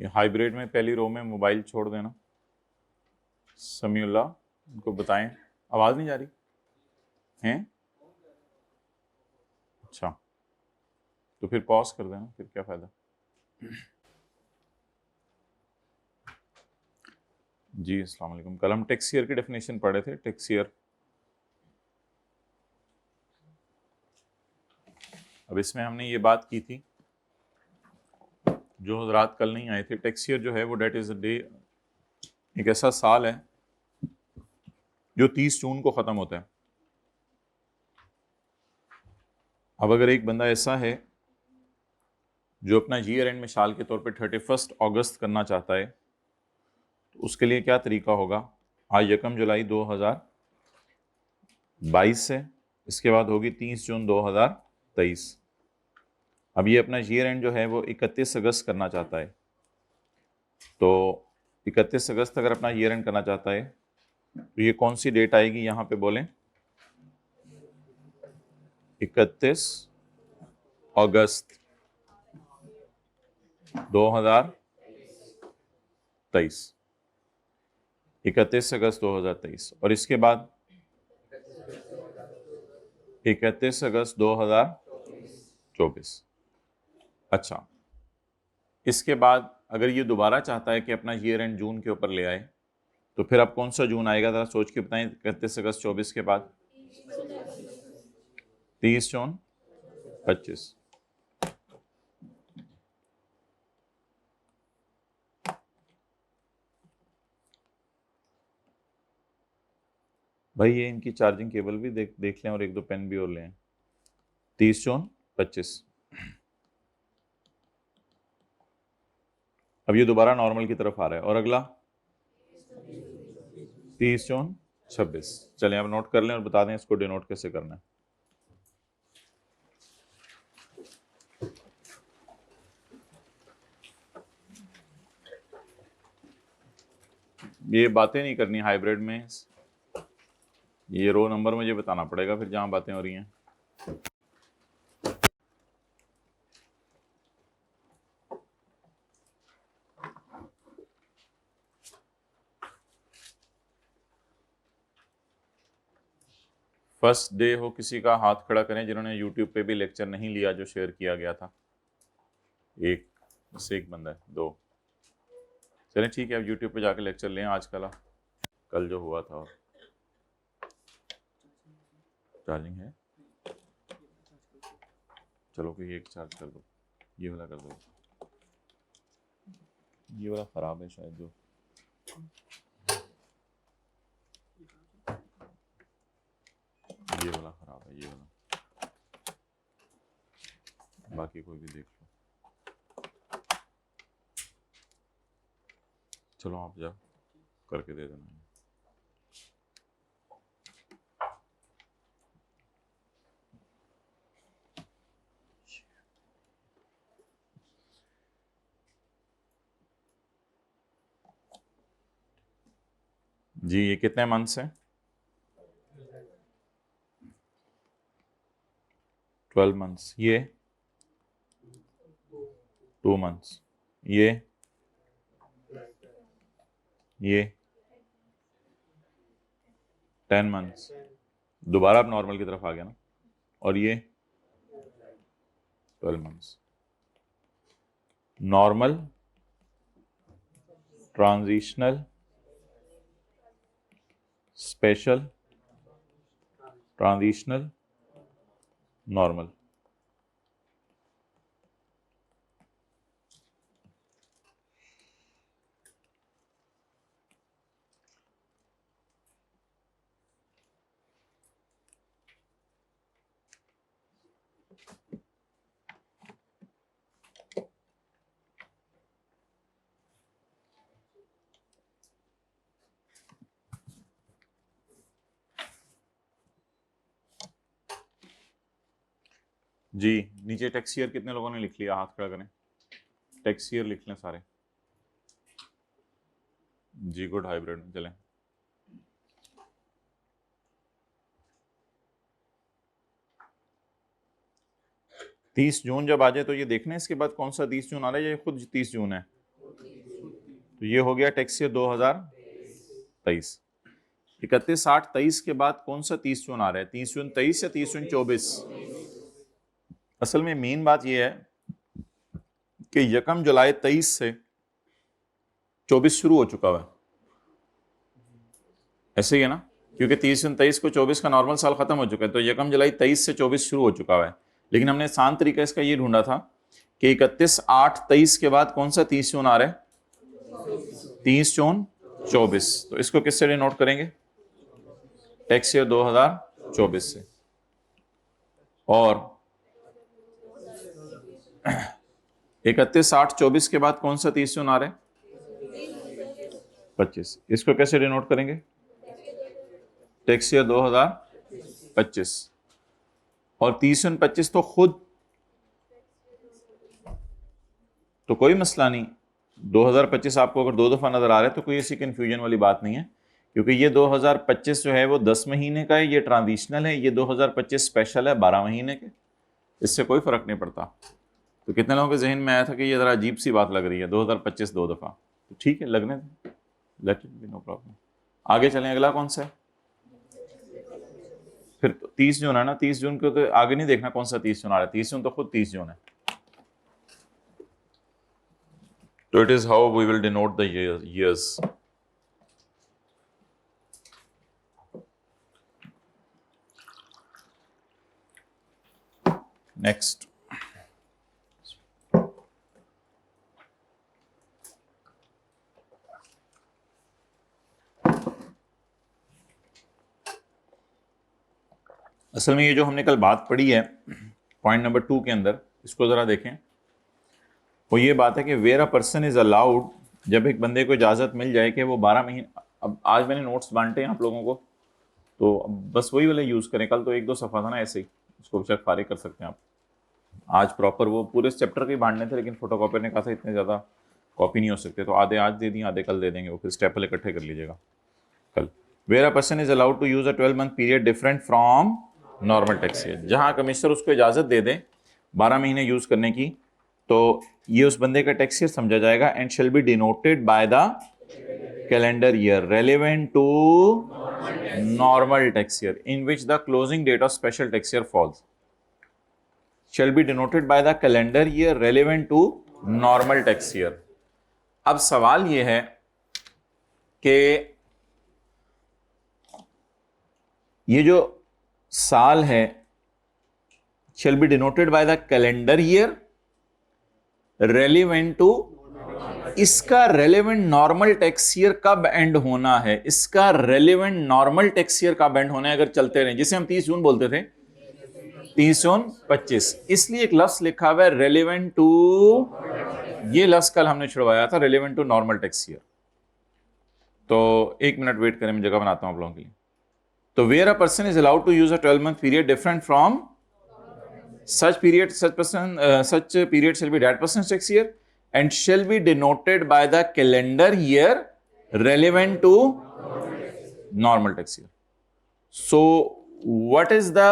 ये हाइब्रिड में पहली रो में मोबाइल छोड़ देना। समीउल्लाह उनको बताएं, आवाज नहीं जा रही हैं? अच्छा, तो फिर पॉज कर देना, फिर क्या फायदा। जी अस्सलाम वालेकुम। कल हम टेक्सियर की डेफिनेशन पढ़े थे। टेक्सियर, अब इसमें हमने ये बात की थी, जो रात कल नहीं आए थे, टेक्सियर जो है वो डेट इज अ डे, एक ऐसा साल है जो 30 जून को ख़त्म होता है। अब अगर एक बंदा ऐसा है जो अपना ईयर एंड में साल के तौर पे 31 अगस्त करना चाहता है, तो उसके लिए क्या तरीका होगा। आज 1 जुलाई 2022 से, इसके बाद होगी 30 जून 2023। अब ये अपना ईयर एंड जो है वो 31 अगस्त करना चाहता है, तो 31 अगस्त अगर अपना ईयर एंड करना चाहता है तो ये कौन सी डेट आएगी यहाँ पे बोलें? 31 अगस्त 2023, 31 अगस्त 2023। और इसके बाद 31 अगस्त 2024। अच्छा, इसके बाद अगर ये दोबारा चाहता है कि अपना ईयर एंड जून के ऊपर ले आए, तो फिर अब कौन सा जून आएगा, जरा सोच के बताएं। 31 अगस्त 24 के बाद 30 जून 25। भाई ये इनकी चार्जिंग केबल भी देख लें और 1-2 पेन भी और लें। 30 जून 25। अब ये दोबारा नॉर्मल की तरफ आ रहा है। और अगला 30 जून 26। चलें अब नोट कर लें और बता दें इसको डिनोट कैसे करना है। ये बातें नहीं करनी हाइब्रिड में, ये रो नंबर मुझे बताना पड़ेगा फिर जहां बातें हो रही हैं। फर्स्ट डे हो किसी का, हाथ खड़ा करें जिन्होंने यूट्यूब पे भी लेक्चर नहीं लिया जो शेयर किया गया था। एक, बस एक बंदा है, 2। चलें ठीक है, अब यूट्यूब पे जाके लेक्चर लें आज कल जो हुआ था। और चार्जिंग है, चलो कोई एक चार्ज कर दो, ये वाला कर दो। ये वाला ख़राब है शायद, जो ये वाला ख़राब है, ये वाला। बाकी कोई भी देख लो। चलो आप जाओ करके दे देना। जी ये कितने मंथ्स हैं? 12 मंथ्स। ये 2 मंथ्स। ये 10 मंथ्स। दोबारा अब नॉर्मल की तरफ आ गया ना। और ये 12 months. Normal, transitional, special, transitional, normal. जी नीचे टेक्सियर कितने लोगों ने लिख लिया, हाथ खड़ा करें। टेक्सियर लिख लें सारे। जी गुड, हाइब्रिड में चलें। तीस जून जब आ जाए तो ये देखना है इसके बाद कौन सा 30 जून आ रहा है, या खुद 30 जून है। तो ये हो गया टैक्स ईयर 2023। 31, 60, 23 के बाद कौन सा 30 जून आ रहा है? 30 जून 23 या 30 जून 24? असल में मेन बात ये है कि 1 जुलाई 23 से 24 शुरू हो चुका हुआ है, ऐसे ही है ना, क्योंकि 30 जून 23 को 24 का नॉर्मल साल खत्म हो चुका है, तो 1 जुलाई 23 से 24 शुरू हो चुका हुआ है। लेकिन हमने आसान तरीका इसका ये ढूंढा था कि 31/8/23 के बाद कौन सा 30 जून आ रहा है? 30 जून 24। तो इसको किससे डिनोट करेंगे? टैक्स ईयर 2024 से। और 31/8/24 के बाद कौन सा 30 जून आ रहा है? 25। इसको कैसे डिनोट करेंगे? Tax year 2025। और 30 जून 25 तो खुद, तो कोई मसला नहीं। 2025 आपको अगर 2 दफा नजर आ रहा है तो कोई ऐसी कंफ्यूजन वाली बात नहीं है, क्योंकि ये 2025 जो है वो 10 महीने का है, ये ट्रांजिशनल है, ये 2025 स्पेशल है 12 महीने के, इससे कोई फर्क नहीं पड़ता। तो कितने लोगों के जहन में आया था कि ये जरा अजीब सी बात लग रही है 2025 2 दफा, तो ठीक है, लगने दें, let it be, no problem. आगे चलें, अगला कौन सा है? फिर तो 30 जून है ना, 30 जून को तो आगे नहीं देखना कौन सा 30 जून आ रहा है, 30 जून तो खुद 30 जून है। तो it is how we will denote the years. Next, असल में ये जो हमने कल बात पढ़ी है पॉइंट नंबर 2 के अंदर, इसको जरा देखें। वो ये बात है कि where a person is allowed, जब एक बंदे को इजाजत मिल जाए कि वो 12 महीने, अब आज मैंने नोट्स बांटे हैं आप लोगों को, तो अब बस वही वाले यूज करें। कल तो 1-2 सफ़ा था ना, ऐसे ही उसको बेशक फारिग कर सकते हैं आप। आज प्रॉपर वो पूरे चैप्टर के बांटने थे, लेकिन फोटोकॉपियर ने कहा था इतने ज़्यादा कॉपी नहीं हो सकते, तो आधे आज दे दिए, आधे कल दे देंगे, वो फिर स्टेपल इकट्ठे कर लीजिएगा कल। Where a person is allowed to use a 12-month period different from normal tax year, जहां कमिश्नर उसको इजाजत दे दे 12 महीने यूज करने की, तो ये उस बंदे का टैक्स ईयर समझा जाएगा। And shall be denoted by the calendar year relevant to normal tax year in which the closing date of special tax year falls. Shall be denoted by the calendar year relevant to normal tax year. अब सवाल यह है कि ये जो साल है shall be denoted by the calendar year relevant to, इसका रेलेवेंट नॉर्मल टैक्स ईयर कब एंड होना है? इसका रेलेवेंट नॉर्मल टैक्स ईयर कब एंड होना है अगर चलते रहे, जिसे हम 30 जून बोलते थे, 30 जून 25, इसलिए एक लफ्ज लिखा हुआ है रेलेवेंट टू, ये लफ्ज कल हमने छुड़वाया था, relevant to normal tax year. तो 1 मिनट वेट करें, मैं जगह बनाता हूं आप लोगों के लिए। तो where a person is allowed to use a 12-month period different from such period shall be that person's tax year and shall be denoted by the calendar year relevant to normal tax year. So what is the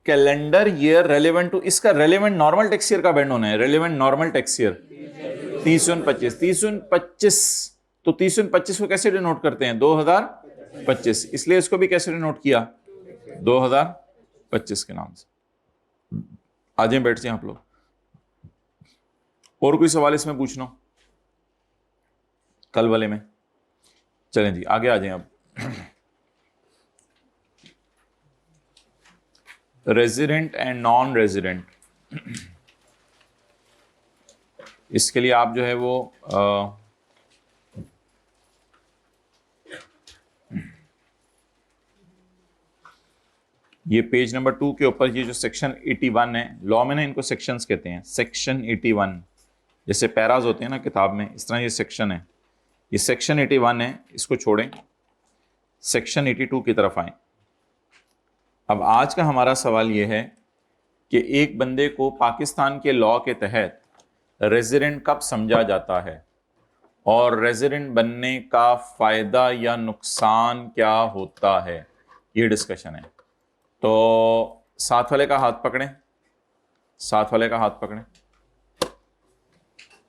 calendar year relevant to? इसका relevant normal tax year का band होना है, relevant normal tax year 30 जून 25, 30 जून 25, तो 30 जून 25 को कैसे denote करते हैं? 2025, इसलिए इसको भी कैसे डिनोट किया? 2025 के नाम से। आ जाए, बैठ जाए आप लोग। और कोई सवाल इसमें पूछना कल वाले में? चलें जी, आगे आ जाए अब। रेजिडेंट एंड नॉन रेजिडेंट, इसके लिए आप जो है वो ये पेज नंबर 2 के ऊपर ये जो सेक्शन 81 है, लॉ में ना इनको सेक्शंस कहते हैं, सेक्शन 81, जैसे पैराज होते हैं ना किताब में, इस तरह ये सेक्शन है, ये सेक्शन 81 है, इसको छोड़ें, सेक्शन 82 की तरफ आए। अब आज का हमारा सवाल ये है कि एक बंदे को पाकिस्तान के लॉ के तहत रेजिडेंट कब समझा जाता है और रेजिडेंट बनने का फायदा या नुकसान क्या होता है, ये डिस्कशन है। तो साथ वाले का हाथ पकड़ें, साथ वाले का हाथ पकड़ें,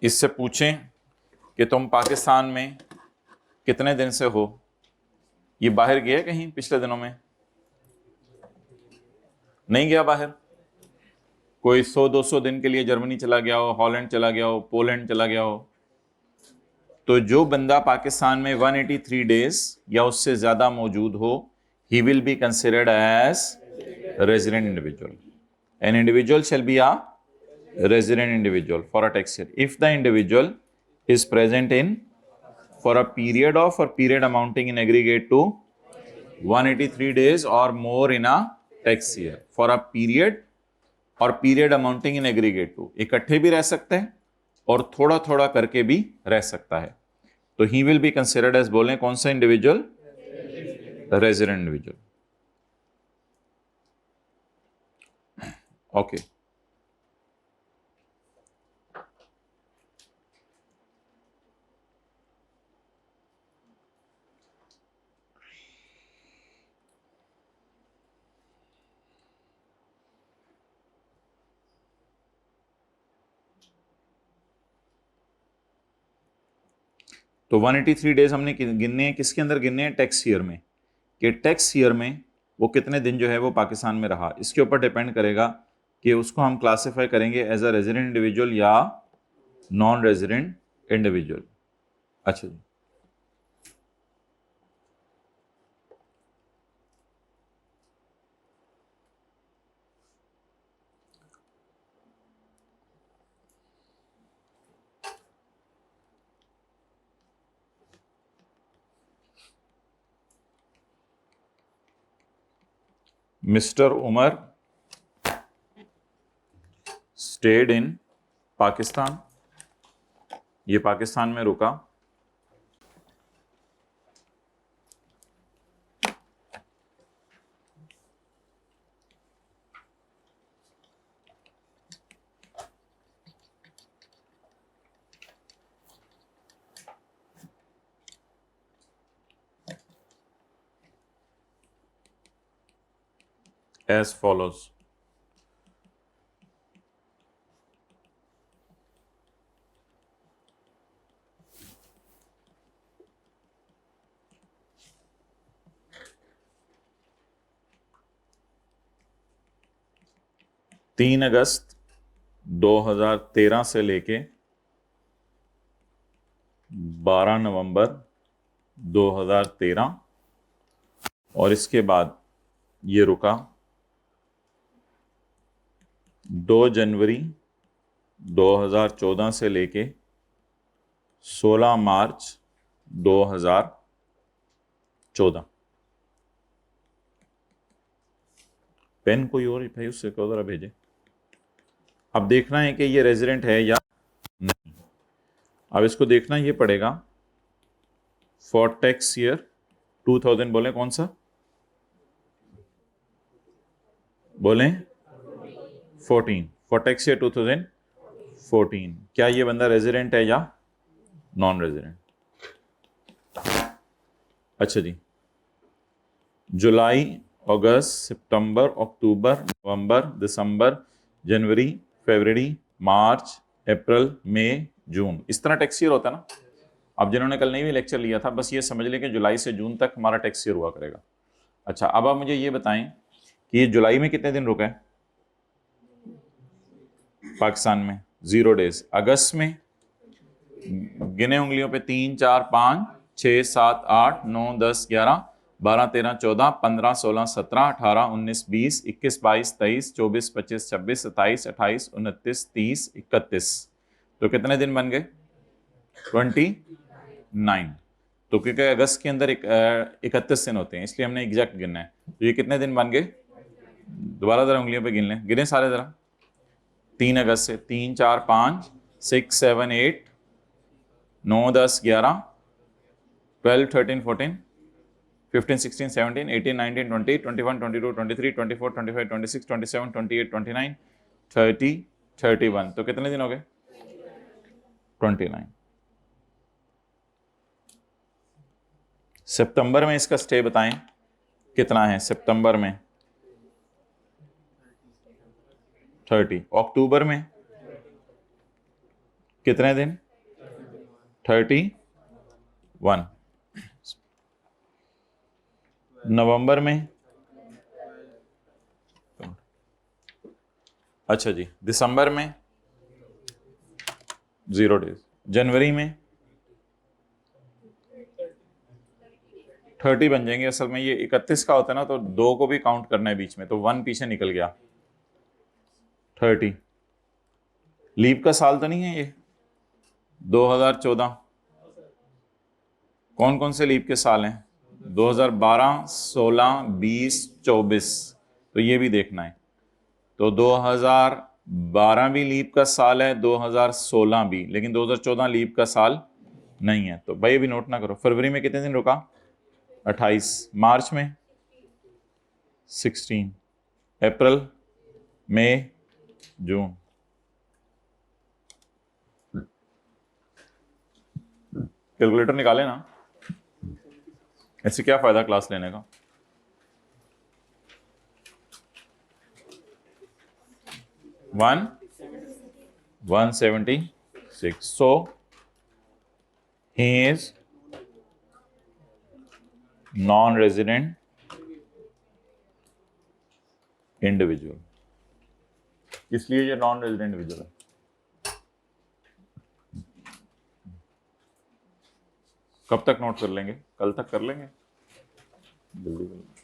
इससे पूछें कि तुम पाकिस्तान में कितने दिन से हो। ये बाहर गया कहीं पिछले दिनों में? नहीं गया बाहर? कोई 100-200 दिन के लिए जर्मनी चला गया हो, हॉलैंड चला गया हो, पोलैंड चला गया हो? तो जो बंदा पाकिस्तान में 183 डेज या उससे ज्यादा मौजूद हो, he will be considered as resident individual. An individual shall be a resident individual for a tax year if the individual is present in for a period amounting in aggregate to 183 days or more in a tax year. For a period amounting in aggregate to, इकट्ठे भी रह सकते हैं और थोड़ा थोड़ा करके भी रह सकता है. तो he will be considered as, बोलें कौन सा इंडिविजुअल? Resident individual. ओके. तो 183 डेज हमने गिनने हैं, किसके अंदर गिनने हैं? टैक्स ईयर में. कि टैक्स ईयर में वो कितने दिन जो है वो पाकिस्तान में रहा, इसके ऊपर डिपेंड करेगा कि उसको हम क्लासिफाई करेंगे एज अ रेजिडेंट इंडिविजुअल या नॉन रेजिडेंट इंडिविजुअल. अच्छा जी. Mister Umar stayed in Pakistan. ये पाकिस्तान में रुका. as follows. तीन अगस्त 2013 से लेके 12 नवंबर 2013 और इसके बाद ये रुका 2 जनवरी 2014 से लेके 16 मार्च 2014. पेन कोई और भाई उससे कहो जरा भेजे. अब देखना है कि ये रेजिडेंट है या नहीं. अब इसको देखना ये पड़ेगा फॉर टैक्स ईयर 2000. बोले कौन सा? बोले 14. For tax year 2014. क्या ये बंदा रेजिडेंट है या नॉन रेजिडेंट? अच्छा जी. जुलाई, अगस्त, सितंबर, अक्टूबर, नवंबर, दिसंबर, जनवरी, फरवरी, मार्च, अप्रैल, मई, जून. इस तरह टैक्स ईयर होता है ना. अब जिन्होंने कल नहीं भी लेक्चर लिया था, बस ये समझ लें कि जुलाई से जून तक हमारा टैक्स ईयर हुआ करेगा. अच्छा, अब आप मुझे ये बताएं कि ये जुलाई में कितने दिन रुका है पाकिस्तान में? 0 डेज. अगस्त में गिने उंगलियों पे 3, 4, 5, 6, 7, 8, 9, 10, 11, 12, 13, 14, 15, 16, 17, 18, 19, 20, 21, 22, 23, 24, 25, 26, 27, 28, 29, 30, 31. तो कितने दिन बन गए? 29. तो क्योंकि अगस्त के अंदर 31 दिन होते हैं, इसलिए हमने एग्जैक्ट गिनना है. तो ये कितने दिन बन गए? दोबारा जरा उंगलियों पे गिन लें. गिने सारे जरा. 3 अगस्त से 3, 4, 5, 6, 7, 8, 9, 10, 11, 12, 13, 14, 15, 16, 17, 18, 19, 20, 21, 22, 23, 24, 25, 26, 27, 28, 29, 30, 31. तो कितने दिन हो गए? 29. सितंबर में इसका स्टे बताएं कितना है? सितंबर में 30. अक्टूबर में कितने दिन? 31। नवंबर में, अच्छा जी, दिसंबर में 0 डेज, जनवरी में 30 बन जाएंगे। असल में ये 31 का होता है ना, तो 2 को भी काउंट करना है बीच में, तो 1 पीछे निकल गया। 30 लीप का साल तो नहीं है ये? 2014 कौन कौन से लीप के साल हैं? 2012, 16, 20, 24, तो ये भी देखना है। तो 2012 भी लीप का साल है, 2016 भी, लेकिन 2014 लीप का साल नहीं है। तो भाई अभी नोट ना करो। फरवरी में कितने दिन रुका? 28। मार्च में 16, अप्रैल, मई, जून। कैलकुलेटर निकाले ना, ऐसे क्या फायदा क्लास लेने का। One 176। So he is non resident individual. इसलिए ये नॉन रेजिडेंट इंडिविजुअल है। कब तक नोट कर लेंगे? कल तक कर लेंगे, जल्दी कर लेंगे।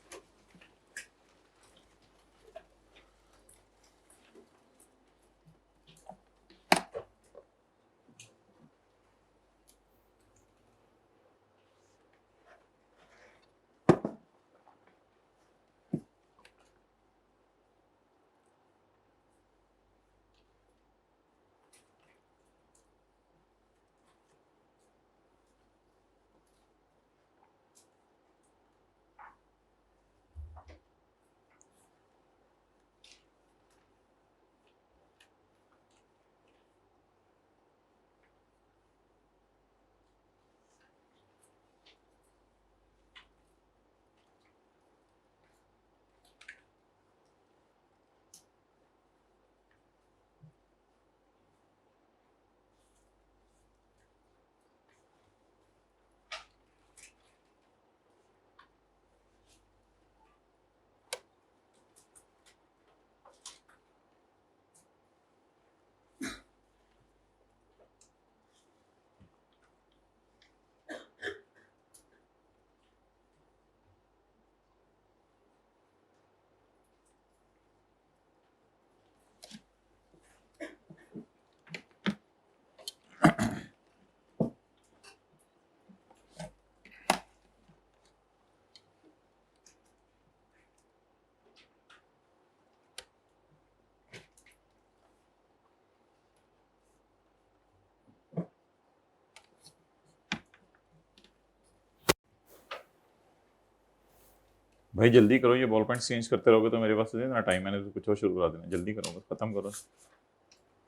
भाई जल्दी करो, ये बॉल पॉइंट चेंज करते रहोगे तो मेरे पास तो इतना टाइम, मैंने तो कुछ और शुरू करा देना। जल्दी करो, बस खत्म करो।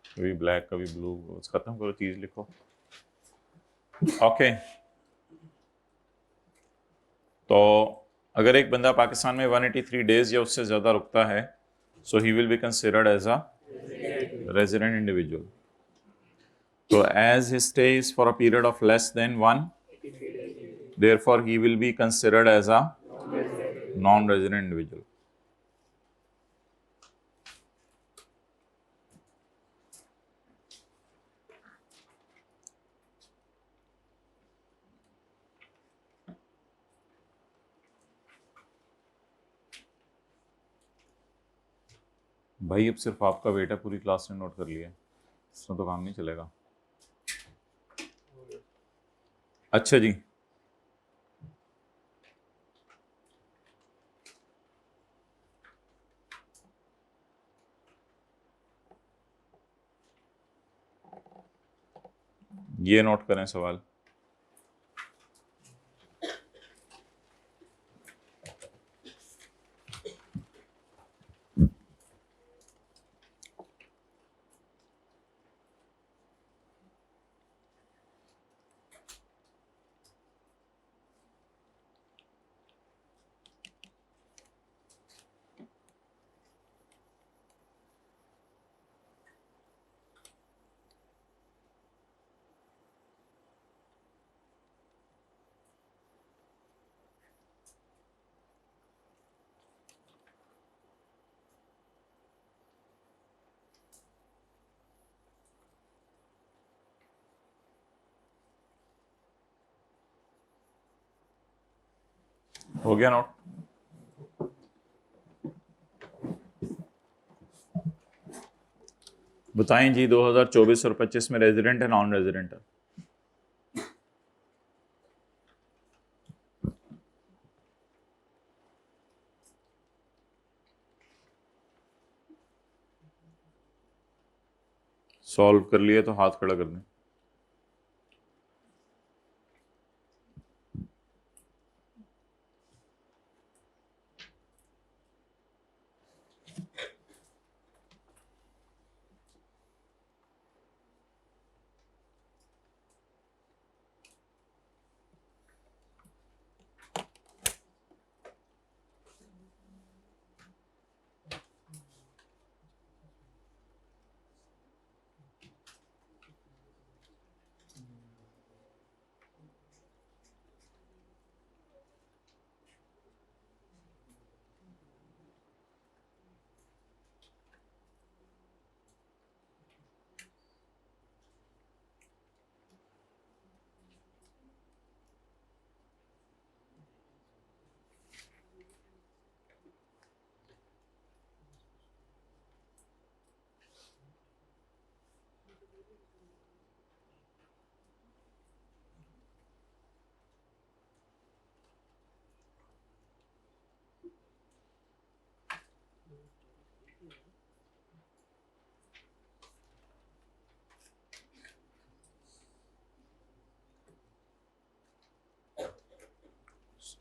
कभी ब्लैक कभी ब्लू, बस खत्म करो, चीज लिखो। ओके, तो अगर एक बंदा पाकिस्तान में 183 डेज या उससे ज्यादा रुकता है, so he will be considered as a resident individual. तो as his stay is for a period of less than 1, therefore he will be considered as a non-resident individual. भाई अब सिर्फ आपका वेट है, पूरी क्लास ने नोट कर लिया, इसमें तो काम नहीं चलेगा। अच्छा जी, ये नोट करें सवाल। हो गया नोट? बताएं जी, 2024 और 25 में रेजिडेंट है नॉन रेजिडेंट है? सॉल्व कर लिए तो हाथ खड़ा कर दें।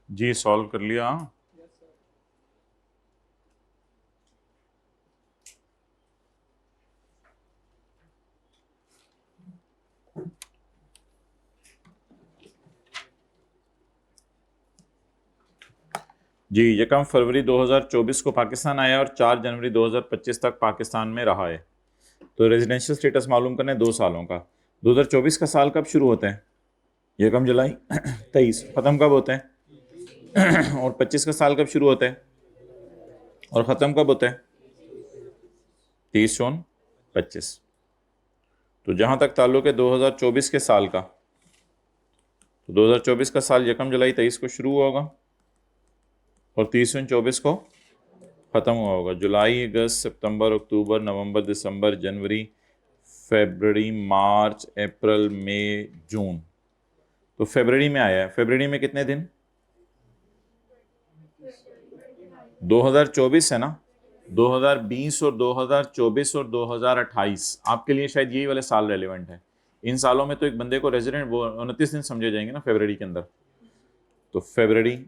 जी सॉल्व कर लिया। जी, यकम फरवरी 2024 को पाकिस्तान आया और 4 जनवरी 2025 तक पाकिस्तान में रहा है। तो रेजिडेंशियल स्टेटस मालूम करने 2 सालों का। 2024 का साल कब शुरू होता है? यकम जुलाई 23। ख़त्म कब होता है? और 25 का साल कब शुरू होता है और ख़त्म कब होता है? 30 जून 25। तो जहाँ तक ताल्लुक है 2024 के साल का, तो 2024 का साल यकम जुलाई 23 को शुरू हुआ होगा और 30 जून 24 को ख़त्म हुआ होगा। जुलाई, अगस्त, सितंबर, अक्टूबर, नवंबर, दिसंबर, जनवरी, फरवरी, मार्च, अप्रैल, मई, जून। तो फरवरी में आया है। फरवरी में कितने दिन? 2024 है ना। 2020 और 2024 और 2028 आपके लिए शायद यही वाले साल रेलिवेंट है। इन सालों में तो एक बंदे को रेजिडेंट वो 29 दिन समझे जाएंगे ना फरवरी के अंदर। तो फरवरी,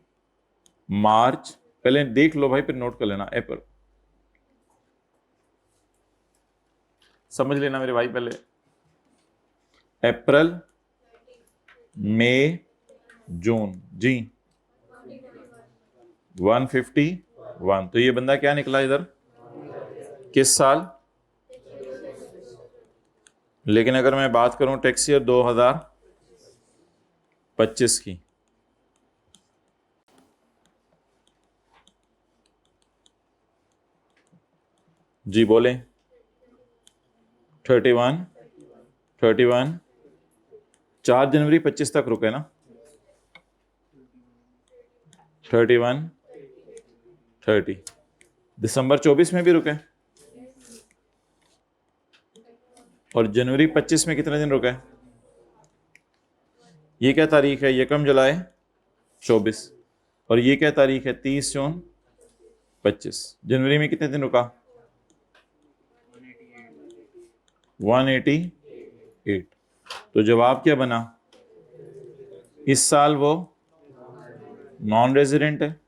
मार्च, पहले देख लो भाई फिर नोट कर लेना। अप्रैल, समझ लेना मेरे भाई पहले। अप्रैल, मई, जून। जी 151। तो ये बंदा क्या निकला इधर? किस साल? लेकिन अगर मैं बात करूं टैक्स ईयर 2025 की, जी बोले। 31, 31, 4 जनवरी 25 तक रुके ना। 31, 30, दिसंबर 24 में भी रुके और जनवरी 25 में कितने दिन रुके? ये क्या तारीख है? यकम जुलाई 24। और ये क्या तारीख है? 30 जून 25। जनवरी में कितने दिन रुका? 188। तो जवाब क्या बना? इस साल वो नॉन रेजिडेंट है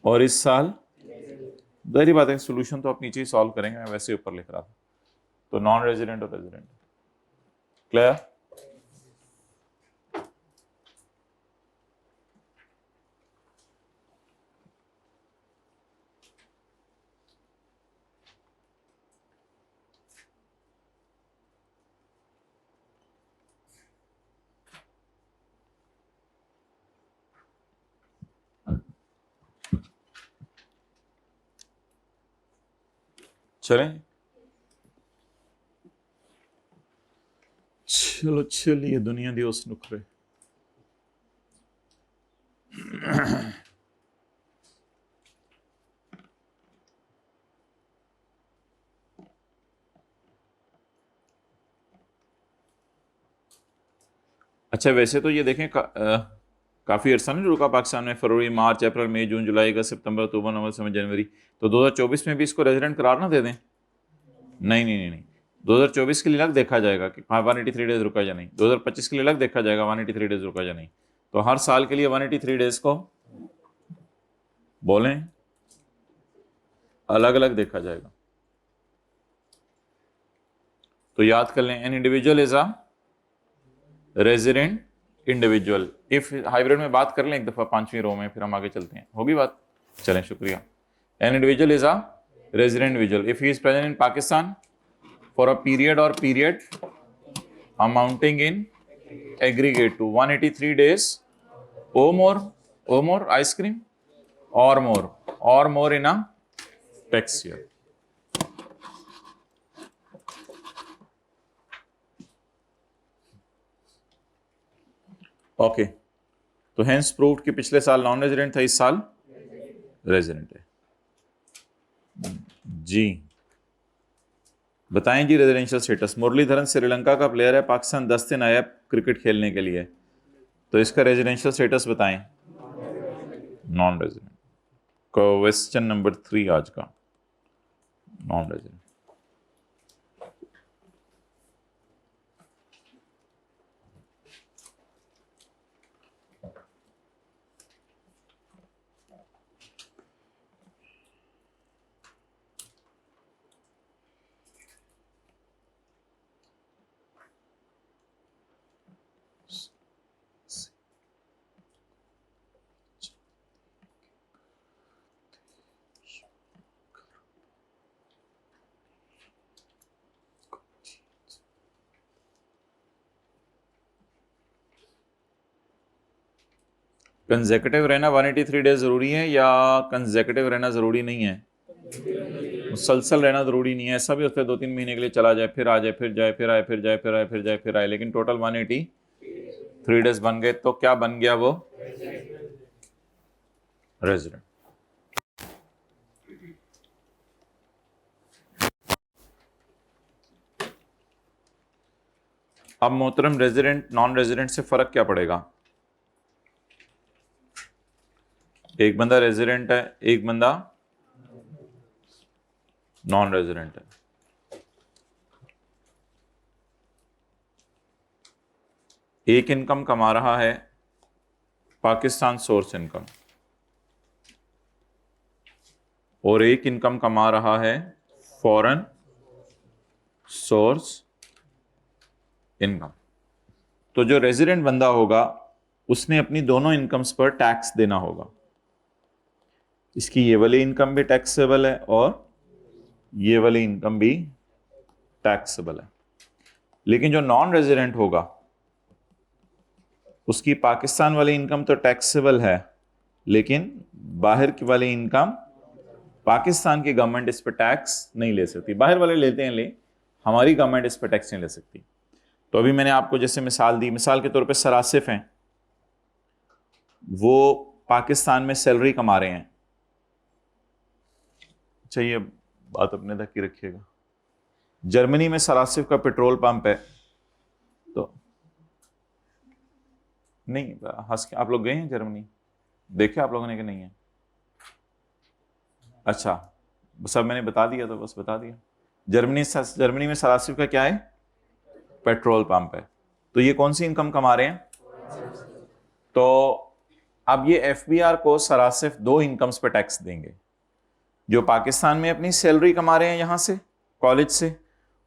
और इस साल, जाहिर बात है सोल्यूशन तो आप नीचे ही सॉल्व करेंगे, मैं वैसे ऊपर लिख रहा था। तो नॉन रेजिडेंट और रेजिडेंट। क्लियर? चलें, चलो चलिए दुनिया दी उस नुकरे। अच्छा, वैसे तो ये देखें काफ़ी अरसा नहीं रुका पाकिस्तान में, फरवरी, मार्च, अप्रैल, मई, जून, जुलाई, अगस्त, सितंबर, अक्टूबर, नवंबर, दिसंबर, जनवरी। तो 2024 में भी इसको रेजिडेंट करार ना दे दें? नहीं नहीं नहीं नहीं, 2024 के लिए अलग देखा जाएगा कि 183 डेज रुका या नहीं, 2025 के लिए अलग देखा जाएगा 183 डेज रुका या नहीं। तो हर साल के लिए 183 डेज को बोलें अलग अलग देखा जाएगा। तो याद कर लें, N individual is a resident individual. If hybrid में बात कर लें एक दफा 5वीं रो में, फिर हम आगे चलते हैं। होगी बात? चलें, शुक्रिया। An individual is a resident individual if he is present in Pakistan for a period or period amounting in aggregate to 183 days or more ice cream or more in a tax year। Okay, तो hence proved कि पिछले साल non resident था, इस साल resident है। जी बताएं जी residential status. Muraleedharan Sri Lanka का प्लेयर है, पाकिस्तान 10 दिन आया क्रिकेट खेलने के लिए, तो इसका रेजिडेंशियल स्टेटस बताएं। Non resident. क्वेश्चन नंबर 3 आज का, नॉन रेजिडेंट। कंसेक्यूटिव रहना 183 डेज जरूरी है या कंसेक्यूटिव रहना जरूरी नहीं है? मुसलसल रहना जरूरी नहीं है। ऐसा भी होता है 2-3 महीने के लिए चला जाए, फिर आ जाए, फिर जाए, फिर आए, फिर जाए, फिर आए, फिर जाए, फिर आए, लेकिन टोटल 183 डेज बन गए, तो क्या बन गया वो? रेजिडेंट। अब मोहतरम, रेजिडेंट नॉन रेजिडेंट से फर्क क्या पड़ेगा? एक बंदा रेजिडेंट है, एक बंदा नॉन रेजिडेंट है। एक इनकम कमा रहा है पाकिस्तान सोर्स इनकम, और एक इनकम कमा रहा है फॉरेन सोर्स इनकम। तो जो रेजिडेंट बंदा होगा उसने अपनी दोनों इनकम्स पर टैक्स देना होगा। इसकी ये वाली इनकम भी टैक्सेबल है और ये वाली इनकम भी टैक्सेबल है। लेकिन जो नॉन रेजिडेंट होगा उसकी पाकिस्तान वाली इनकम तो टैक्सेबल है, लेकिन बाहर की वाली इनकम पाकिस्तान की गवर्नमेंट इस पर टैक्स नहीं ले सकती। बाहर वाले लेते हैं, हमारी गवर्नमेंट इस पर टैक्स नहीं ले सकती। तो अभी मैंने आपको जैसे मिसाल दी, मिसाल के तौर पे सरासिफ हैं, वो पाकिस्तान में सैलरी कमा रहे हैं। अच्छा, ये बात अपने तक ही रखिएगा। जर्मनी में सरासिफ का पेट्रोल पंप है, तो नहीं, हंस के आप लोग गए हैं जर्मनी? देखे आप लोगों ने कि नहीं है? अच्छा, सब मैंने बता दिया, तो बस बता दिया। जर्मनी में सरासिफ का क्या है? पेट्रोल पंप है। तो ये कौन सी इनकम कमा रहे हैं? तो अब ये एफबीआर को सरासिफ 2 इनकम्स पे टैक्स देंगे, जो पाकिस्तान में अपनी सैलरी कमा रहे हैं यहां से, कॉलेज से,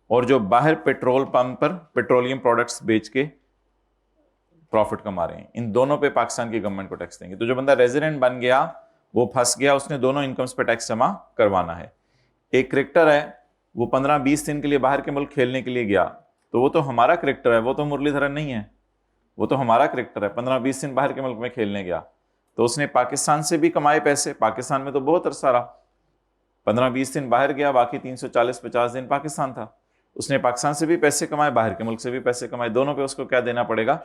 और जो बाहर पेट्रोल पंप पर पेट्रोलियम प्रोडक्ट्स बेच के प्रॉफिट कमा रहे हैं। इन दोनों पे पाकिस्तान की गवर्नमेंट को टैक्स देंगे। तो जो बंदा रेजिडेंट बन गया वो फंस गया, उसने दोनों इनकम्स पे टैक्स जमा करवाना है। एक क्रिकेटर है, वो 15-20 दिन के लिए बाहर के मुल्क खेलने के लिए गया, तो वो तो हमारा क्रिकेटर है, वो तो मुरलीधरन नहीं है, वो तो हमारा क्रिकेटर है। 15-20 दिन बाहर के मुल्क में खेलने गया, तो उसने पाकिस्तान से भी कमाए पैसे, पाकिस्तान में तो बहुत अरसा रहा, 15-20 दिन बाहर गया, बाकी 340-50 दिन पाकिस्तान था। उसने पाकिस्तान से भी पैसे कमाए, बाहर के मुल्क से भी पैसे कमाए, दोनों पे उसको क्या देना पड़ेगा?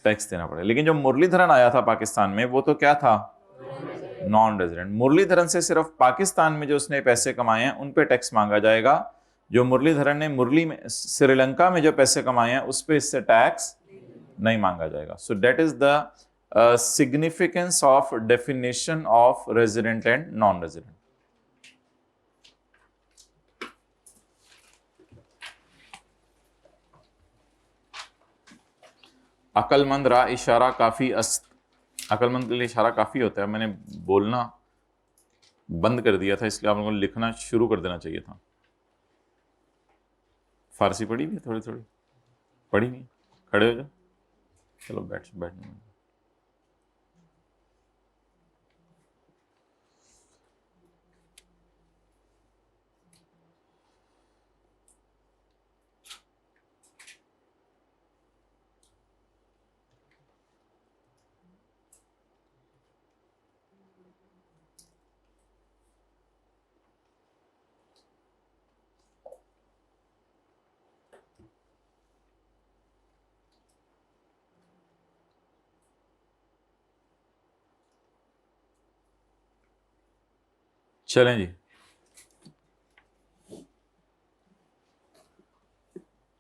टैक्स देना पड़ेगा। लेकिन जो मुरलीधरन आया था पाकिस्तान में वो तो क्या था, नॉन रेजिडेंट। मुरलीधरन से सिर्फ पाकिस्तान में जो उसने पैसे कमाए हैं उन पे टैक्स मांगा जाएगा। जो मुरलीधरन ने मुरली में श्रीलंका में जो पैसे कमाए हैं उस पे इससे टैक्स नहीं मांगा जाएगा। So that is the significance of definition of resident and non resident. अक्लमंद रा इशारा काफी अक्लमंद के लिए इशारा काफी होता है। मैंने बोलना बंद कर दिया था, इसलिए आप लोगों को लिखना शुरू कर देना चाहिए था। फारसी पढ़ी भी थोड़ी थोड़ी पढ़ी नहीं, खड़े हो जाओ, चलो बैठने। चलें जी,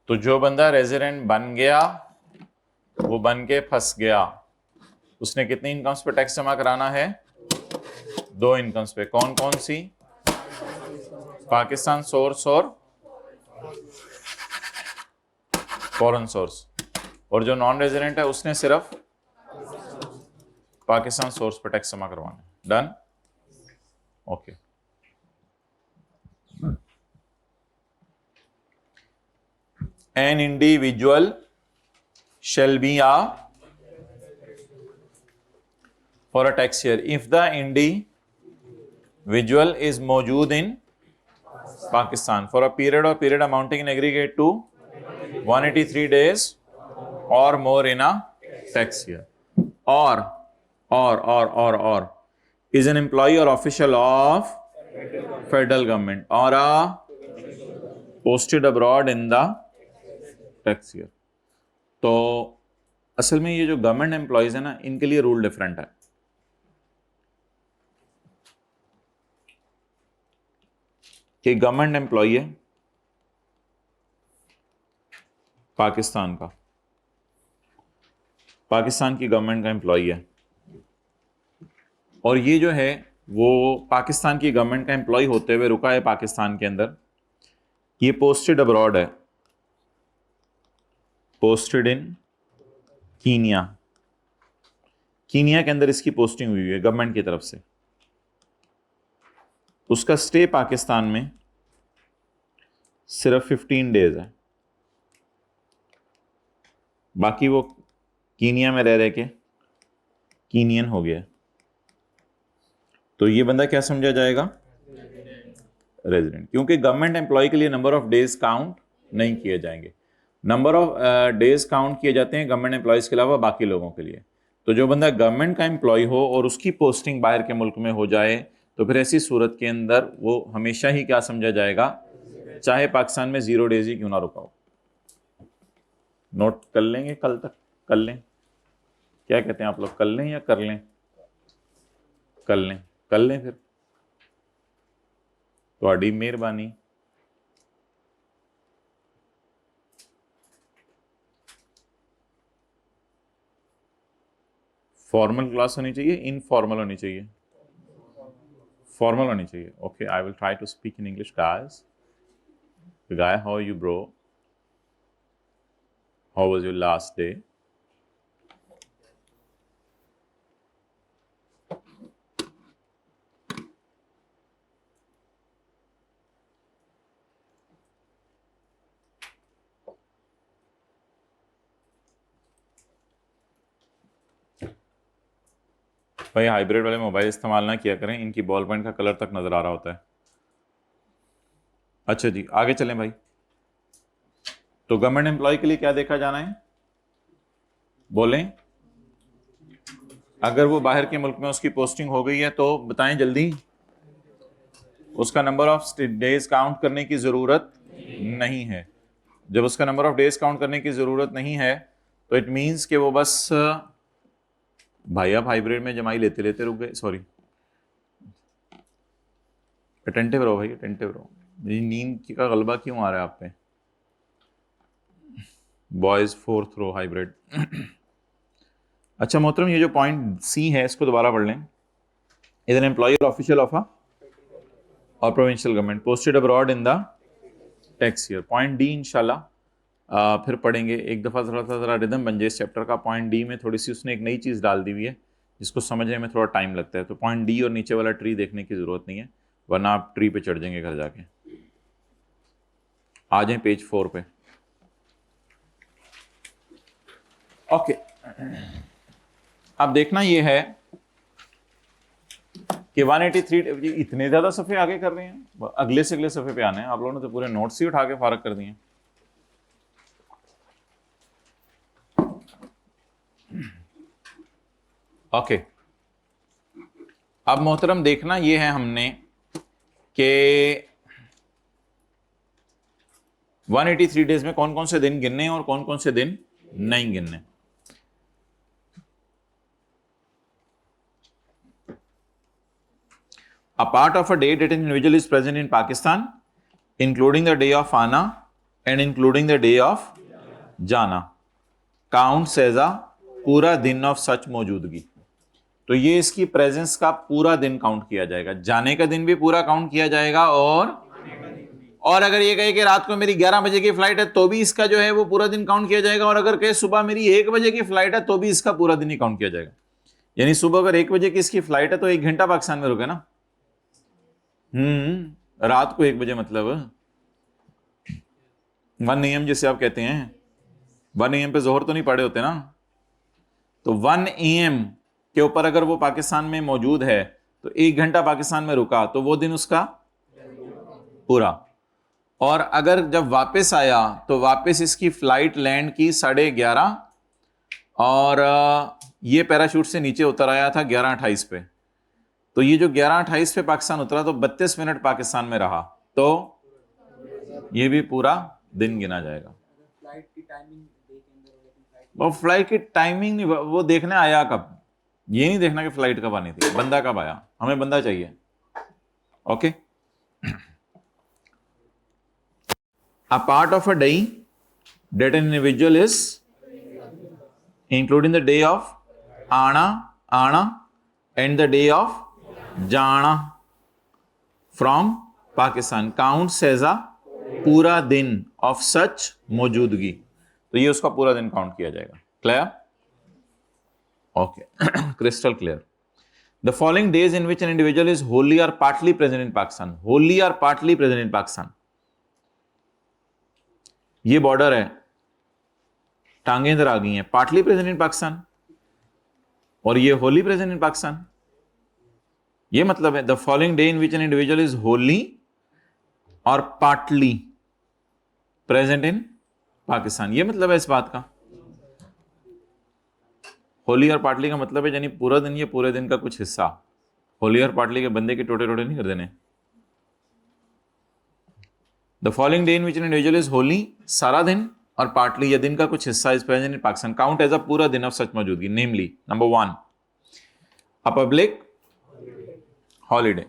तो जो बंदा रेजिडेंट बन गया वो बन के फंस गया, उसने कितनी इनकम्स पे टैक्स जमा कराना है, 2 इनकम्स पे। कौन कौन सी, पाकिस्तान सोर्स और फॉरेन सोर्स। और जो नॉन रेजिडेंट है उसने सिर्फ पाकिस्तान सोर्स पे टैक्स जमा करवाना है। Done, okay. An individual shall be a for a tax year if the individual is मौजूद in Pakistan for a period amounting in aggregate to 183 days or more in a tax year, or is an employee or official of federal government or a posted abroad in the tax year. तो असल में ये जो government employees है ना, इनके लिए rule different है। कि गवर्नमेंट एम्प्लॉय है पाकिस्तान का, पाकिस्तान की गवर्नमेंट का एम्प्लॉय है, और ये जो है वो पाकिस्तान की गवर्नमेंट का एम्प्लॉय होते हुए रुका है पाकिस्तान के अंदर। ये पोस्टेड अब्रॉड है, पोस्टेड इन कीनिया, कीनिया के अंदर इसकी पोस्टिंग हुई है गवर्नमेंट की तरफ से। उसका स्टे पाकिस्तान में सिर्फ 15 डेज है, बाकी वो कीनिया में रह के कीनियन हो गया। तो ये बंदा क्या समझा जाएगा, रेजिडेंट, क्योंकि गवर्नमेंट एम्प्लॉय के लिए नंबर ऑफ डेज काउंट नहीं किए जाएंगे। नंबर ऑफ डेज काउंट किए जाते हैं गवर्नमेंट एम्प्लॉयज़ के अलावा बाकी लोगों के लिए। तो जो बंदा गवर्नमेंट का एम्प्लॉय हो और उसकी पोस्टिंग बाहर के मुल्क में हो जाए तो फिर ऐसी सूरत के अंदर वो हमेशा ही क्या समझा जाएगा, चाहे पाकिस्तान में 0 डेज ही क्यों ना रुका हो। नोट कर लेंगे, कल तक कर लें, क्या कहते हैं आप लोग, कर लें या कर लें, कर लें, कर लें फिर थोड़ी मेहरबानी। फॉर्मल क्लास होनी चाहिए, इनफॉर्मल होनी चाहिए, फॉर्मल होनी चाहिए। Okay, I will try to speak in English guys. Guy, how you bro, how was your last day? भाई हाइब्रिड वाले मोबाइल इस्तेमाल ना किया करें, इनकी बॉल पॉइंट का कलर तक नजर आ रहा होता है। अच्छा जी, आगे चलें भाई। तो गवर्नमेंट एम्प्लॉय के लिए क्या देखा जाना है, बोलें। अगर वो बाहर के मुल्क में उसकी पोस्टिंग हो गई है तो बताएं जल्दी, उसका नंबर ऑफ डेज काउंट करने की जरूरत नहीं है। जब उसका नंबर ऑफ डेज काउंट करने की जरूरत नहीं है तो इट मीन्स कि वो बस भाई आप हाइब्रिड में जमाई लेते लेते रुक गए। सॉरी, अटेंटिव रहो भाई, अटेंटिव रहो। मेरी नींद का गलबा क्यों आ रहा है आप पे? बॉयज 4th रो हाइब्रिड। अच्छा मोहतरम, ये जो पॉइंट सी है इसको दोबारा पढ़ लें। इज एन एम्प्लॉय और ऑफिशियल ऑफ अ और provincial government posted abroad in the tax year. Point D इंशाल्लाह फिर पढ़ेंगे एक दफ़ा, ज़रा रिदम बन जाए इस चैप्टर का। पॉइंट डी में थोड़ी सी उसने एक नई चीज़ डाल दी हुई है जिसको समझने में थोड़ा टाइम लगता है। तो पॉइंट डी और नीचे वाला ट्री देखने की ज़रूरत नहीं है, वरना आप ट्री पे चढ़ जाएंगे घर जाके। आ जाएं पेज 4 पे। ओके, अब देखना ये है कि 183 इतने ज्यादा सफ़े आगे कर रहे हैं, अगले से अगले सफ़े पे आने हैं। आप लोगों ने तो पूरे नोट्स ही उठा के फारग कर दिए। ओके, अब मोहतरम देखना ये है हमने कि 183 डेज में कौन कौन से दिन गिनने और कौन कौन से दिन नहीं गिनने। A part of a day that an individual is present in Pakistan, including the day of आना and including the day of जाना, counts as a पूरा दिन of such मौजूदगी। तो ये इसकी प्रेजेंस का पूरा दिन काउंट किया जाएगा। जाने का दिन भी पूरा काउंट किया जाएगा और अगर ये कहे कि रात को मेरी 11 बजे की फ्लाइट है तो भी इसका जो है वो पूरा दिन काउंट किया जाएगा। और अगर कहे सुबह मेरी 1 बजे की फ्लाइट है तो भी इसका पूरा दिन ही काउंट किया जाएगा। यानी सुबह अगर 1 बजे की इसकी फ्लाइट है तो 1 घंटा पाकिस्तान में रुके ना। रात को 1 बजे मतलब 1 AM जिसे आप कहते हैं, 1 AM पे जोहर तो नहीं पड़े होते ना। तो 1 AM के ऊपर अगर वो पाकिस्तान में मौजूद है तो 1 घंटा पाकिस्तान में रुका तो वो दिन उसका पूरा। और अगर जब वापस आया तो वापस इसकी फ्लाइट लैंड की 11:30 और ये पैराशूट से नीचे उतर आया था 11:28 पे। तो ये जो 11:28 पे पाकिस्तान उतरा तो 32 मिनट पाकिस्तान में रहा, तो ये भी पूरा दिन गिना जाएगा। वो फ्लाइट की टाइमिंग नहीं, वो देखने आया कब, ये नहीं देखना कि फ्लाइट कब आनी थी, बंदा कब आया। हमें बंदा चाहिए। Okay, a part of a day that an individual is including the day of आना and the day of जाना from Pakistan counts as a पूरा दिन of such मौजूदगी। तो ये उसका पूरा दिन काउंट किया जाएगा। Clear? Okay, crystal clear. The following days in which an individual is wholly or partly present in Pakistan, wholly or partly present in Pakistan, ये बॉर्डर है, टांगे इधर आ गई हैं, पार्टली प्रेजेंट इन पाकिस्तान और ये होली प्रेजेंट इन पाकिस्तान। ये मतलब है the following day in which an individual is Holi और पार्टली प्रेजेंट इन पाकिस्तान। ये मतलब है इस बात का। होली और पार्टली का मतलब है यानी पूरा दिन, ये पूरे दिन का कुछ हिस्सा। होली और पार्टली के बंदे के टोटे टोटे नहीं कर देने। The following day in which an individual is wholly सारा दिन और पार्टली या दिन का कुछ हिस्सा is present in Pakistan count as a पूरा दिन ऑफ सच मौजूदगी। Namely number 1 a public holiday.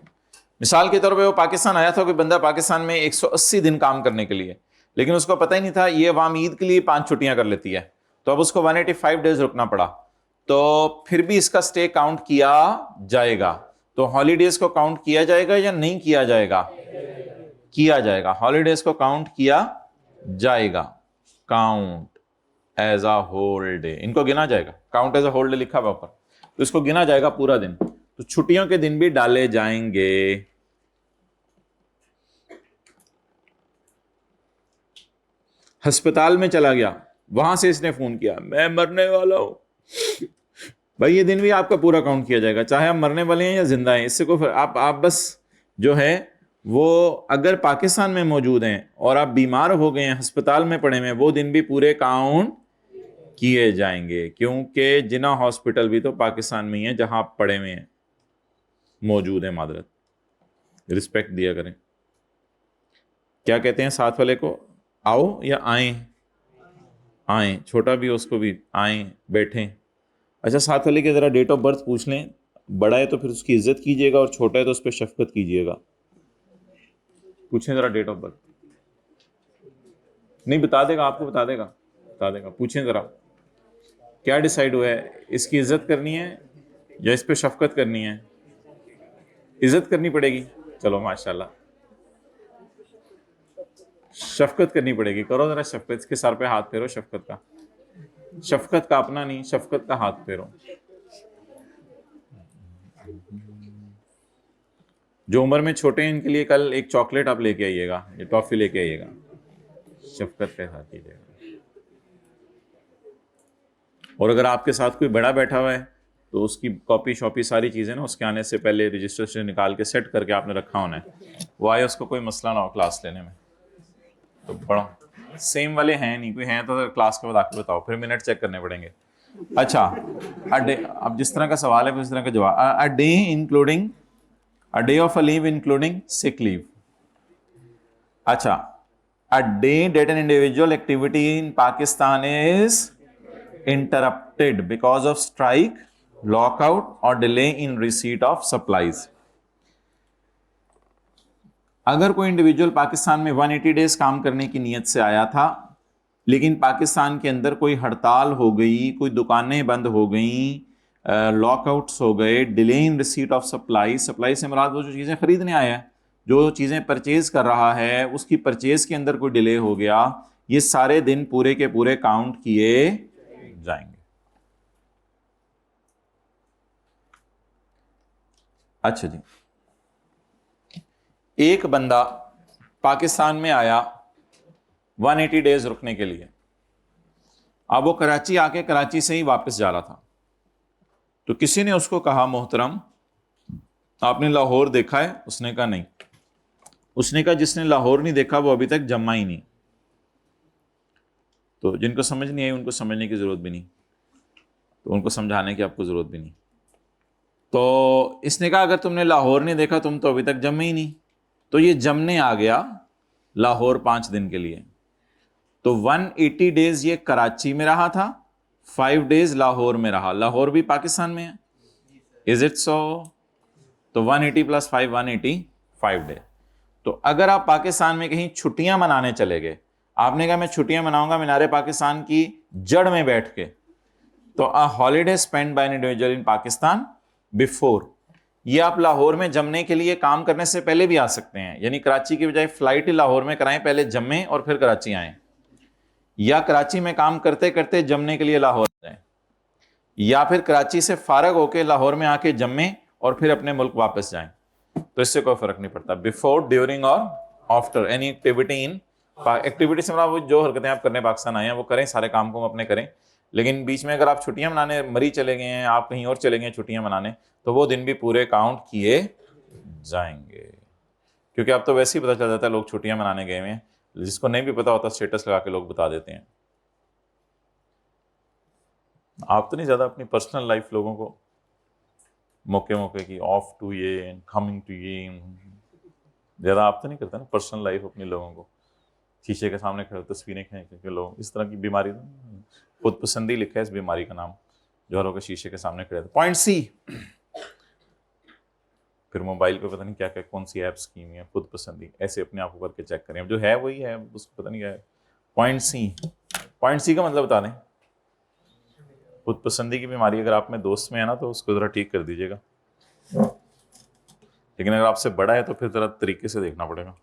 मिसाल के तौर पे वो पाकिस्तान आया था, कोई बंदा पाकिस्तान में 180 दिन काम करने के लिए, लेकिन उसको पता ही नहीं था ये अवाम ईद के लिए 5 छुट्टियां कर लेती है, तो अब उसको 185 डेज रुकना पड़ा। तो फिर भी इसका स्टे काउंट किया जाएगा। तो हॉलीडेज को काउंट किया जाएगा या नहीं किया जाएगा? किया जाएगा। हॉलीडेज को काउंट किया जाएगा। Count as a whole day, इनको गिना जाएगा। Count as a whole day लिखा हुआ ऊपर, तो इसको गिना जाएगा पूरा दिन। तो छुट्टियों के दिन भी डाले जाएंगे। अस्पताल में चला गया, वहां से इसने फोन किया मैं मरने वाला हूं, भाई ये दिन भी आपका पूरा काउंट किया जाएगा, चाहे आप मरने वाले हैं या जिंदा हैं। इससे कोई आप बस जो है वो अगर पाकिस्तान में मौजूद हैं और आप बीमार हो गए हैं, अस्पताल में पड़े हुए हैं, वो दिन भी पूरे काउंट किए जाएंगे, क्योंकि जिना हॉस्पिटल भी तो पाकिस्तान में ही है जहां आप पड़े हुए हैं, मौजूद है। मादरत, रिस्पेक्ट दिया करें। क्या कहते हैं साथ वाले को, आओ या आए? आए, छोटा भी हो उसको भी आए बैठें। अच्छा, साथ वाले की ज़रा डेट ऑफ बर्थ पूछ लें, बड़ा है तो फिर उसकी इज्जत कीजिएगा और छोटा है तो उस पर शफकत कीजिएगा। पूछें ज़रा डेट ऑफ बर्थ। नहीं बता देगा, आपको बता देगा। पूछें ज़रा क्या डिसाइड हुआ है, इसकी इज्जत करनी है या इस पे शफकत करनी है? इज्जत करनी पड़ेगी, चलो माशाल्लाह, शफकत करनी पड़ेगी। करो जरा शफकत, इसके सर पे हाथ फेरो शफकत का, शफकत का अपना नहीं, शफकत का हाथ फेरो। जो उम्र में छोटे हैं इनके लिए कल एक चॉकलेट आप लेके आइएगा, ये टॉफी लेके आइएगा, शफकत के साथ कीजिएगा। और अगर आपके साथ कोई बड़ा बैठा हुआ है तो उसकी कॉपी शॉपी सारी चीज़ें ना उसके आने से पहले रजिस्ट्रेशन निकाल के सेट करके आपने रखा होना है, वो आए उसको कोई मसला ना हो क्लास लेने में। तो पढ़ो, सेम वाले हैं नहीं, कोई हैं तो क्लास के बाद आके बताओ, फिर मिनट चेक करने पड़ेंगे। अच्छा, अ डे, अब जिस तरह का सवाल है उस तरह का जवाब। A day including, a day of a leave including sick leave. अच्छा, a day that an individual activity in Pakistan is interrupted because of strike, lockout or delay in receipt of supplies। अगर कोई इंडिविजुअल पाकिस्तान में 180 days काम करने की नीयत से आया था, लेकिन पाकिस्तान के अंदर कोई हड़ताल हो गई, कोई दुकानें बंद हो गई, लॉकआउट्स हो गए, delay in receipt of supply, supply से मुराद वो जो चीज़ें खरीदने आया है, जो चीज़ें परचेज कर रहा है उसकी परचेज के अंदर कोई डिले हो गया, ये सारे दिन पूरे के पूरे काउंट किए जाएंगे। अच्छा जी, एक बंदा पाकिस्तान में आया 180 डेज रुकने के लिए, अब वो कराची आके कराची से ही वापस जा रहा था, तो किसी ने उसको कहा मोहतरम आपने लाहौर देखा है? उसने कहा नहीं। उसने कहा जिसने लाहौर नहीं देखा वो अभी तक जम्मा ही नहीं। तो जिनको समझ नहीं आई उनको समझने की जरूरत भी नहीं, तो उनको समझाने की आपको जरूरत भी नहीं। तो इसने कहा अगर तुमने लाहौर नहीं देखा तुम तो अभी तक जम्मे ही नहीं। तो ये जमने आ गया लाहौर 5 दिन के लिए, तो 180 डेज ये कराची में रहा था, 5 डेज लाहौर में रहा। लाहौर भी पाकिस्तान में है, इज इट सो? तो 180 प्लस 5 185 डे। तो अगर आप पाकिस्तान में कहीं छुट्टियां मनाने चले गए, आपने कहा मैं छुट्टियां मनाऊंगा मीनारे पाकिस्तान की जड़ में बैठ के, तो a holiday spend by an individual in Pakistan before, ये आप लाहौर में जमने के लिए काम करने से पहले भी आ सकते हैं, यानी कराची की बजाय फ्लाइट लाहौर में कराएं, पहले जम्मे और फिर कराची आए, या कराची में काम करते करते जमने के लिए लाहौर जाएं, या फिर कराची से फारग होकर लाहौर में आके जम्मे और फिर अपने मुल्क वापस जाएं। तो इससे कोई फर्क नहीं पड़ता, बिफोर, ड्यूरिंग और after any activity in, activity से मतलब वो जो हरकतें आप करने पाकिस्तान आए हैं वो करें, सारे काम को अपने करें, लेकिन बीच में अगर आप छुट्टियां मनाने मरी चले गए हैं, आप कहीं और चले गए छुट्टियां मनाने, तो वो दिन भी पूरे काउंट किए जाएंगे। क्योंकि अब तो वैसे ही पता चल जाता है लोग छुट्टियां मनाने गए हुए हैं, जिसको नहीं भी पता होता स्टेटस लगा के लोग बता देते हैं। आप तो नहीं ज्यादा अपनी पर्सनल लाइफ लोगों को मौके मौके की ऑफ टू ये एंड कमिंग टू ये, ज्यादा आप तो नहीं करते ना पर्सनल लाइफ अपने लोगों को, शीशे के सामने खड़े तस्वीरें खींच के लोग, इस तरह की बीमारी, खुद पसंदी लिखा है इस बीमारी का नाम, जो हर शीशे के सामने खड़े। पॉइंट सी, फिर मोबाइल पे पता नहीं क्या क्या कौन सी ऐप्स की हुई है, खुद पसंदी, ऐसे अपने आप को करके चेक करें, जो है वही है, उसको पता नहीं क्या है। पॉइंट सी, पॉइंट सी का मतलब बता दें, खुद पसंदी की बीमारी अगर आप में दोस्त में है ना तो उसको जरा ठीक कर दीजिएगा, लेकिन अगर आपसे बड़ा है तो फिर जरा तरीके से देखना पड़ेगा।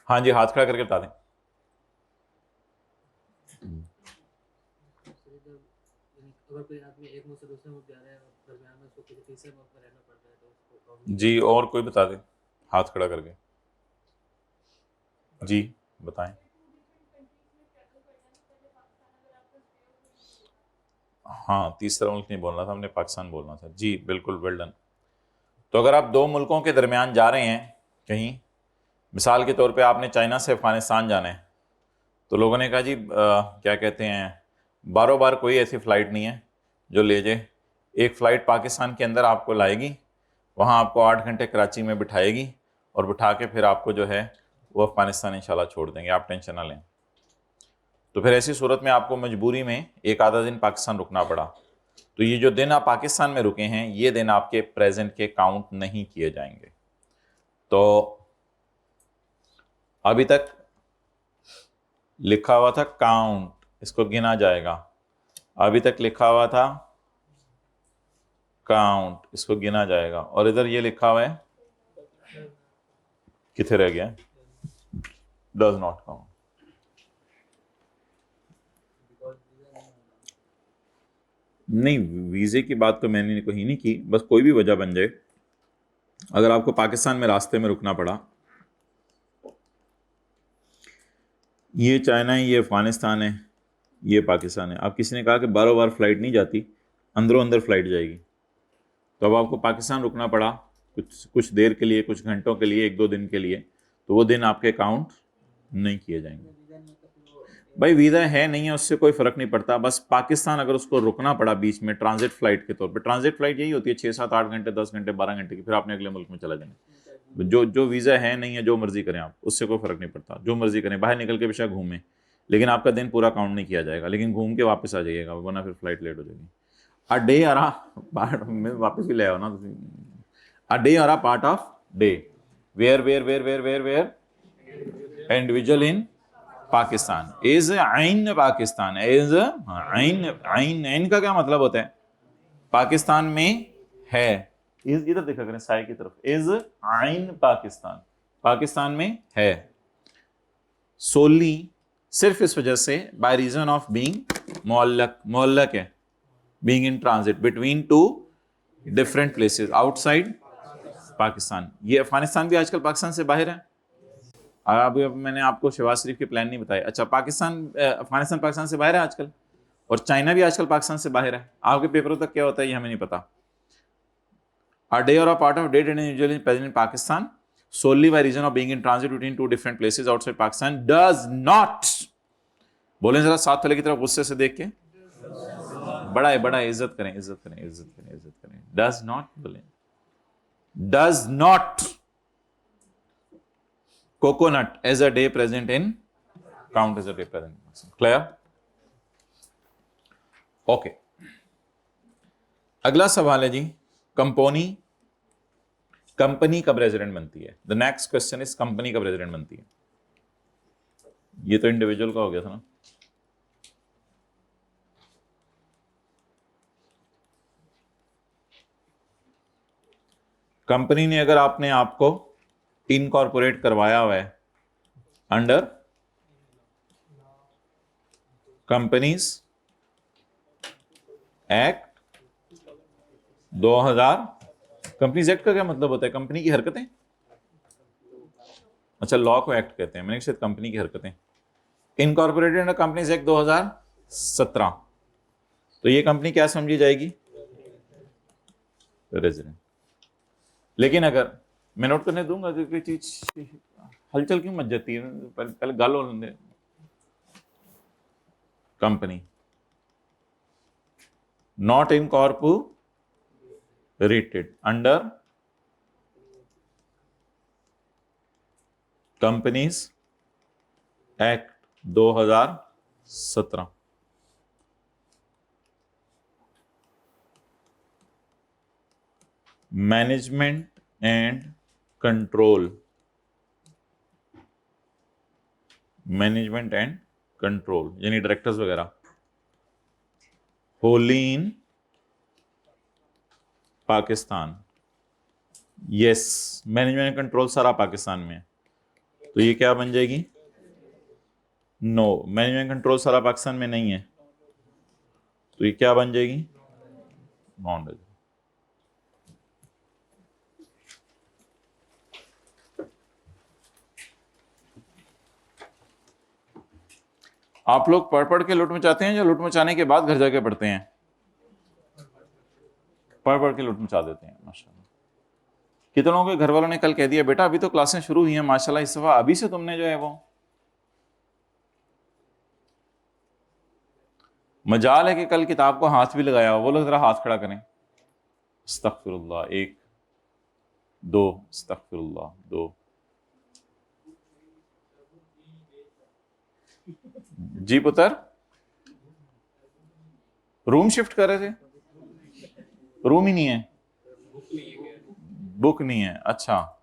हाँ जी, हाथ खड़ा करके बता दें। अगर कोई आदमी एक मुल्क से दूसरे मुल्क जा रहा है और दरमियान में उसको किसी तीसरे मुल्क में रहना पड़ता है तो उसको जी, और कोई बता दे हाथ खड़ा करके, जी बताएं। हाँ, तीसरा मुल्क नहीं बोलना था हमने, पाकिस्तान बोलना था। जी बिल्कुल, वेल डन। तो अगर आप 2 मुल्कों के दरमियान जा रहे हैं कहीं, मिसाल के तौर पे आपने चाइना से अफगानिस्तान जाना है, तो लोगों ने कहा जी क्या कहते हैं बारों बार कोई ऐसी फ़्लाइट नहीं है जो ले जाए। एक फ़्लाइट पाकिस्तान के अंदर आपको लाएगी, वहाँ आपको 8 घंटे कराची में बिठाएगी और बिठा के फिर आपको जो है वो अफ़गानिस्तान इंशाल्लाह छोड़ देंगे, आप टेंशन ना लें। तो फिर ऐसी सूरत में आपको मजबूरी में एक आधा दिन पाकिस्तान रुकना पड़ा। तो ये जो दिन आप पाकिस्तान में रुके हैं, ये दिन आपके प्रेजेंट के काउंट नहीं किए जाएंगे। तो अभी तक लिखा हुआ था काउंट, इसको गिना जाएगा। अभी तक लिखा हुआ था काउंट, इसको गिना जाएगा। और इधर ये लिखा हुआ है, किथे रह गया, डज नॉट काउंट। नहीं, वीजे की बात तो मैंने कहीं नहीं की, बस कोई भी वजह बन जाए, अगर आपको पाकिस्तान में रास्ते में रुकना पड़ा, ये चाइना है, ये अफगानिस्तान है, ये पाकिस्तान है, अब किसी ने कहा कि बारों बार फ्लाइट नहीं जाती, अंदरों अंदर फ्लाइट जाएगी, तो अब आपको पाकिस्तान रुकना पड़ा कुछ देर के लिए, कुछ घंटों के लिए, 1-2 दिन के लिए, तो वो दिन आपके काउंट नहीं किए जाएंगे। भाई वीज़ा है नहीं है उससे कोई फ़र्क नहीं पड़ता, बस पाकिस्तान अगर उसको रुकना पड़ा बीच में ट्रांजिट फ़्लाइट के तौर पे, ट्रांजिट फ़्लाइट यही होती है 6-7-8 घंटे, 10 घंटे, 12 घंटे की, फिर आपने अगले मुल्क में चला जाना। जो वीज़ा है नहीं है, जो मर्जी करें आप, उससे कोई फ़र्क नहीं पड़ता, जो मर्जी करें, बाहर निकल के बेशक घूमें, लेकिन आपका दिन पूरा काउंट नहीं किया जाएगा, लेकिन घूम के वापस आ जाइएगा, वरना फिर फ्लाइट लेट हो जाएगी। अ डे और वापस भी ले आओ ना, अ डे और a part of day, where individual in Pakistan is in Pakistan is आइन आइन आइन का क्या मतलब होता है? पाकिस्तान में है, इधर देखा करें साई की तरफ, इज आइन पाकिस्तान, पाकिस्तान में है। सोली सिर्फ इस वजह से, बाय रीजन ऑफ बीइंग मोहल्लक है, being in transit between two different places outside Pakistan. ये अफगानिस्तान भी आजकल पाकिस्तान से बाहर है। अभी मैंने आपको शहबाज शरीफ के प्लान नहीं बताए। अच्छा, अफगानिस्तान पाकिस्तान से बाहर है आजकल, और चाइना भी आजकल पाकिस्तान से बाहर है। आपके पेपरों तक क्या होता है ये हमें नहीं पता। A day or a part of date individual is present in Pakistan solely by reason of being in transit between two different places outside Pakistan does not, बोलें जरा साथ वाले की तरफ गुस्से से देख के, बड़ा है, इज्जत करें, does not बोलें, does not coconut as a day present in count as a day present in Pakistan. Clear? Okay. अगला सवाल है जी, कंपनी कब रेजिडेंट बनती है? The next question is company कब रेजिडेंट बनती है? ये तो इंडिविजुअल का हो गया था ना। कंपनी ने अगर आपने आपको इनकॉर्पोरेट करवाया हुआ है under companies act 2000, companies act का क्या मतलब होता है? कंपनी की हरकतें। अच्छा, लॉ को एक्ट कहते हैं, मैंने शायद कंपनी की हरकतें। इनकॉर्पोरेटेड अंडर कंपनीज एक्ट 2017, तो ये कंपनी क्या समझी जाएगी? रेजिडेंट। लेकिन अगर मैं नोट करने दूंगा कि कोई चीज हलचल क्यों मच जाती है, पहले गालो दे। Company not incorporated under companies act 2017, management and control यानी डायरेक्टर्स वगैरह wholly in Pakistan. Yes, management and control सारा पाकिस्तान में है, तो ये क्या बन जाएगी? नो, मैनेजमेंट कंट्रोल सारा पाकिस्तान में नहीं है, तो ये क्या बन जाएगी? Non resident. आप लोग पढ़ के लुट मचाते हैं या लुट मचाने के बाद घर जाके पढ़ते हैं? पढ़ के लुट मचा देते हैं। माशाल्लाह, कितनों के घर वालों ने कल कह दिया बेटा अभी तो क्लासें शुरू हुई हैं, माशाल्लाह इस दफा अभी से तुमने जो है वो मजाल है कि कल किताब को हाथ भी लगाया हो, वो लोग जरा हाथ खड़ा करें। अस्तगफिरुल्लाह, 1 2, अस्तगफिरुल्लाह 2। जी पुत्र, रूम शिफ्ट कर रहे थे? रूम ही नहीं है, बुक नहीं है, अच्छा।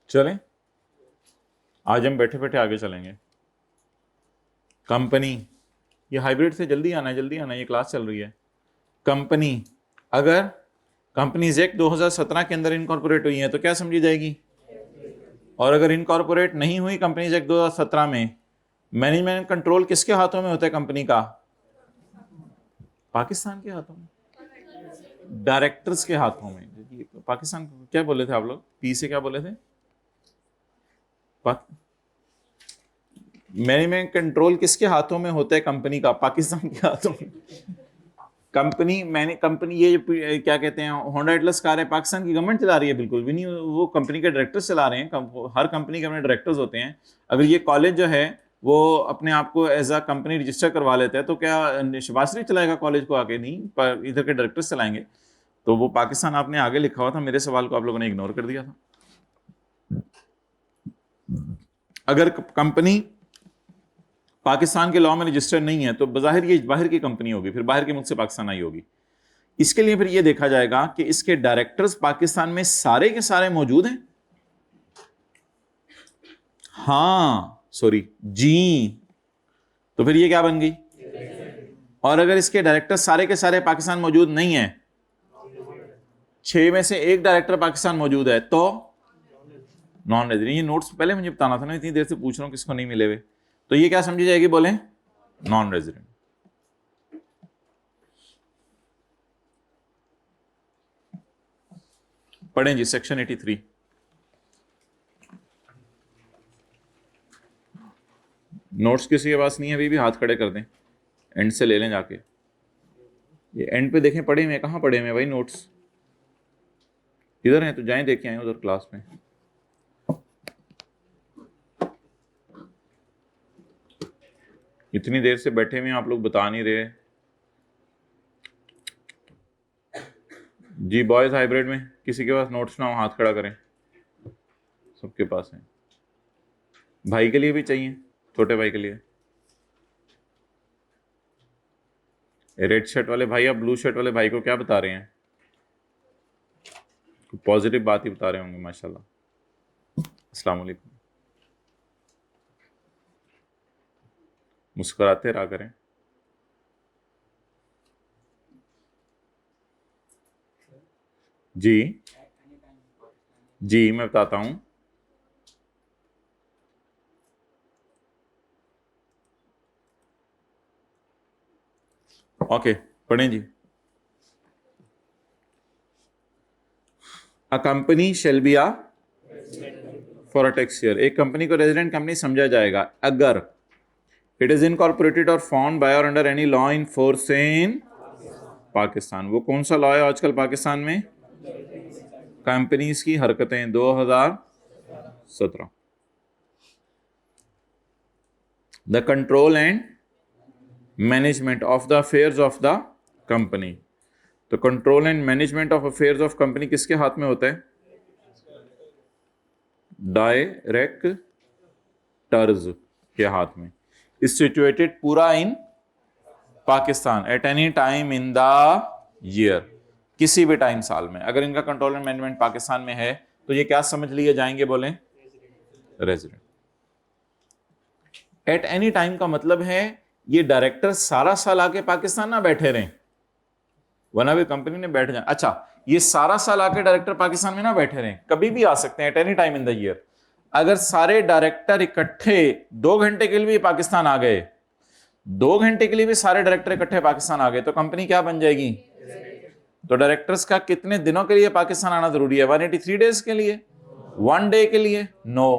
चलें, आज हम बैठे बैठे आगे चलेंगे। कंपनी, ये हाइब्रिड से जल्दी आना है, जल्दी आना है, ये क्लास चल रही है। कंपनी अगर कंपनीज एक्ट 2017 के अंदर इनकॉर्पोरेट हुई है तो क्या समझी जाएगी? और अगर इनकॉर्पोरेट नहीं हुई कंपनीज एक्ट 2017 में, मैनेजमेंट कंट्रोल किसके हाथों में होता है कंपनी का? पाकिस्तान के हाथों में, डायरेक्टर्स के हाथों में। पाकिस्तान क्या बोले थे आप लोग? पी से क्या बोले थे? मैनेजमेंट कंट्रोल किसके हाथों में होता है कंपनी का? पाकिस्तान के हाथों में। कंपनी ये क्या कहते हैं, होंडा एटलस कार है, पाकिस्तान की गवर्नमेंट चला रही है? बिल्कुल भी नहीं, वो कंपनी के डायरेक्टर्स चला रहे हैं। हर कंपनी के अपने डायरेक्टर्स होते हैं। अगर ये कॉलेज जो है वो अपने आप को एज अ कंपनी रजिस्टर करवा लेता है तो क्या शहबाज शरीफ चलाएगा कॉलेज को आगे? नहीं, पर इधर के डायरेक्टर्स चलाएंगे। तो वो पाकिस्तान आपने आगे लिखा हुआ था, मेरे सवाल को आप लोगों ने इग्नोर कर दिया था। अगर कंपनी पाकिस्तान के लॉ में रजिस्टर्ड नहीं है तो बज़ाहिर ये बाहर की कंपनी होगी, फिर बाहर के मुल्क से पाकिस्तान आई होगी। इसके लिए फिर ये देखा जाएगा कि इसके डायरेक्टर्स पाकिस्तान में सारे के सारे मौजूद हैं। हाँ सॉरी जी, तो फिर ये क्या बन गई? और अगर इसके डायरेक्टर सारे के सारे पाकिस्तान मौजूद नहीं है, 6 में से 1 डायरेक्टर पाकिस्तान मौजूद है, तो नॉन रेजिडेंट। ये नोट्स पहले मुझे बताना था ना, इतनी देर से पूछ रहा हूं किसको नहीं मिले हुए। तो ये क्या समझी जाएगी? बोले नॉन रेजिडेंट। पढ़ें जी सेक्शन 83। नोट्स किसी के पास नहीं है अभी भी? हाथ खड़े कर दें, एंड से ले लें जाके। ये एंड पे देखें, पढ़े हुए कहाँ? पढ़े हुए भाई नोट्स इधर हैं तो जाएं देखें आए उधर क्लास में। इतनी देर से बैठे हुए आप लोग बता नहीं रहे जी। बॉयज हाइब्रिड में किसी के पास नोट्स ना हो हाथ खड़ा करें। सबके पास है। भाई के लिए भी चाहिए, छोटे भाई के लिए। रेड शर्ट वाले भाई, आप ब्लू शर्ट वाले भाई को क्या बता रहे हैं? पॉजिटिव बात ही बता रहे होंगे माशाल्लाह। अस्सलाम वालेकुम। मुस्कुराते रहा करें। जी जी मैं बताता हूं। ओके पढ़ें जी। A company shall be a for a tax year. एक कंपनी को रेजिडेंट कंपनी समझा जाएगा अगर it is incorporated or found by or under any law in force in Pakistan. वो कौन सा लॉ है आजकल पाकिस्तान में? कंपनीज की हरकतें 2017। The control and management of the affairs of the company. तो control and management of affairs of company किसके हाथ में होता है? डायरेक्टर्स के हाथ में। इज सिचुएटेड पूरा in Pakistan at any time in the year, किसी भी टाइम साल में। अगर इनका कंट्रोल एंड मैनेजमेंट पाकिस्तान में है तो ये क्या समझ लिए जाएंगे? बोले रेजिडेंट। एट एनी टाइम का मतलब है ये डायरेक्टर सारा साल आके पाकिस्तान ना बैठे रहें, वरना भी कंपनी ने बैठ जाए। अच्छा, ये सारा साल आके डायरेक्टर पाकिस्तान में ना बैठे रहें, कभी भी आ सकते हैं eight any time in the year. अगर सारे डायरेक्टर इकट्ठे 2 घंटे के लिए भी पाकिस्तान आ गए, 2 घंटे के लिए भी सारे डायरेक्टर इकट्ठे पाकिस्तान आ गए, तो कंपनी क्या बन जाएगी? तो डायरेक्टर्स का कितने दिनों के लिए पाकिस्तान आना जरूरी है? 183 डेज के लिए? 1 डे के लिए? नो,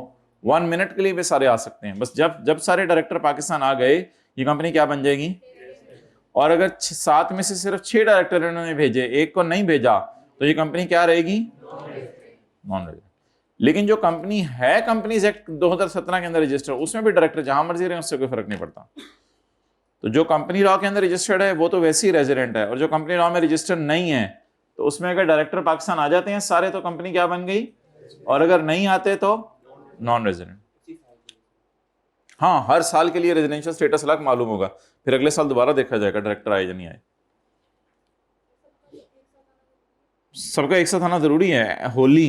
1 मिनट के लिए भी सारे आ सकते हैं। बस जब सारे डायरेक्टर पाकिस्तान आ गए, ये कंपनी क्या बन जाएगी? और अगर 7 में से सिर्फ 6 डायरेक्टर इन्होंने भेजे, एक को नहीं भेजा, तो ये कंपनी क्या रहेगी? Non resident. लेकिन जो कंपनी है कंपनीज एक्ट 2017 के अंदर रजिस्टर, उसमें भी डायरेक्टर जहां मर्जी रहे, उससे कोई फर्क नहीं पड़ता। तो जो कंपनी लॉ के अंदर रजिस्टर्ड है वो तो वैसे ही रेजिडेंट है, और जो कंपनी लॉ में रजिस्टर्ड नहीं है, तो उसमें अगर डायरेक्टर पाकिस्तान आ जाते हैं सारे, तो कंपनी क्या बन गई? और अगर नहीं आते तो नॉन रेजिडेंट। हाँ, हर साल के लिए रेजिडेंशियल स्टेटस अलग मालूम होगा, फिर अगले साल दोबारा देखा जाएगा डायरेक्टर आए या नहीं आए। सबका एक साथ आना जरूरी है। होली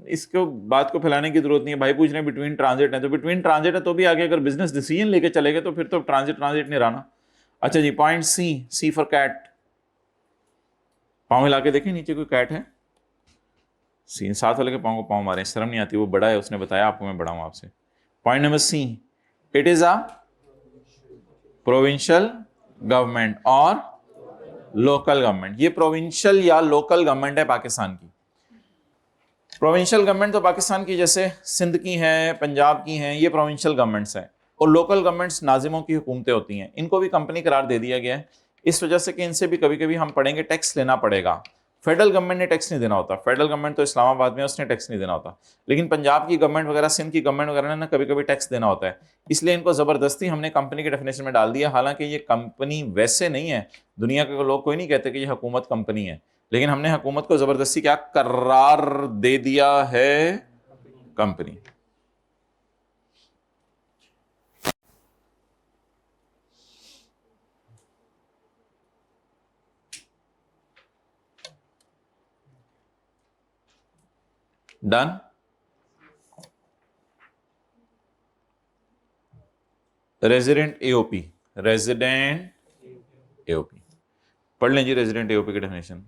इसको बात को फैलाने की जरूरत नहीं है। भाई पूछ रहे हैं बिटवीन ट्रांजिट है, तो बिटवीन ट्रांजिट है तो भी आगे अगर बिजनेस डिसीजन लेके चले गए तो फिर तो ट्रांजिट नहीं रहना। अच्छा जी, पॉइंट सी फॉर कैट। पाँव हिला के देखें, नीचे कोई कैट है? सी, साथ वाले के पाँव को पाँव मारे, शर्म नहीं आती? वो बड़ा है, उसने बताया आपको, मैं बड़ा हूं आपसे। Point number C, it is a provincial government और लोकल गवर्नमेंट। ये प्रोविंशियल या लोकल गवर्नमेंट है पाकिस्तान की। प्रोविंशियल गवर्नमेंट तो पाकिस्तान की जैसे सिंध की है, पंजाब की हैं, ये प्रोविंशियल गवर्नमेंट्स हैं। और लोकल गवर्नमेंट्स नाजिमों की हुकूमतें होती हैं, इनको भी कंपनी करार दे दिया गया है, इस वजह से कि इनसे भी कभी कभी हम पढ़ेंगे टैक्स लेना पड़ेगा। फेडरल गवर्नमेंट ने टैक्स नहीं देना होता, फेडरल गवर्नमेंट तो इस्लामाबाद में, उसने टैक्स नहीं देना होता। लेकिन पंजाब की गवर्नमेंट वगैरह, सिंध की गवर्नमेंट वगैरह ने कभी कभी टैक्स देना होता है, इसलिए इनको जबरदस्ती हमने कंपनी के डेफिनेशन में डाल दिया। हालांकि ये कंपनी वैसे नहीं है, दुनिया के लोग कोई नहीं कहते कि ये हुकूमत कंपनी है, लेकिन हमने हुकूमत को जबरदस्ती क्या करार दे दिया है? Company. Done. Resident AOP, resident AOP पढ़ लें जी, रेजिडेंट एओपी की डेफिनेशन।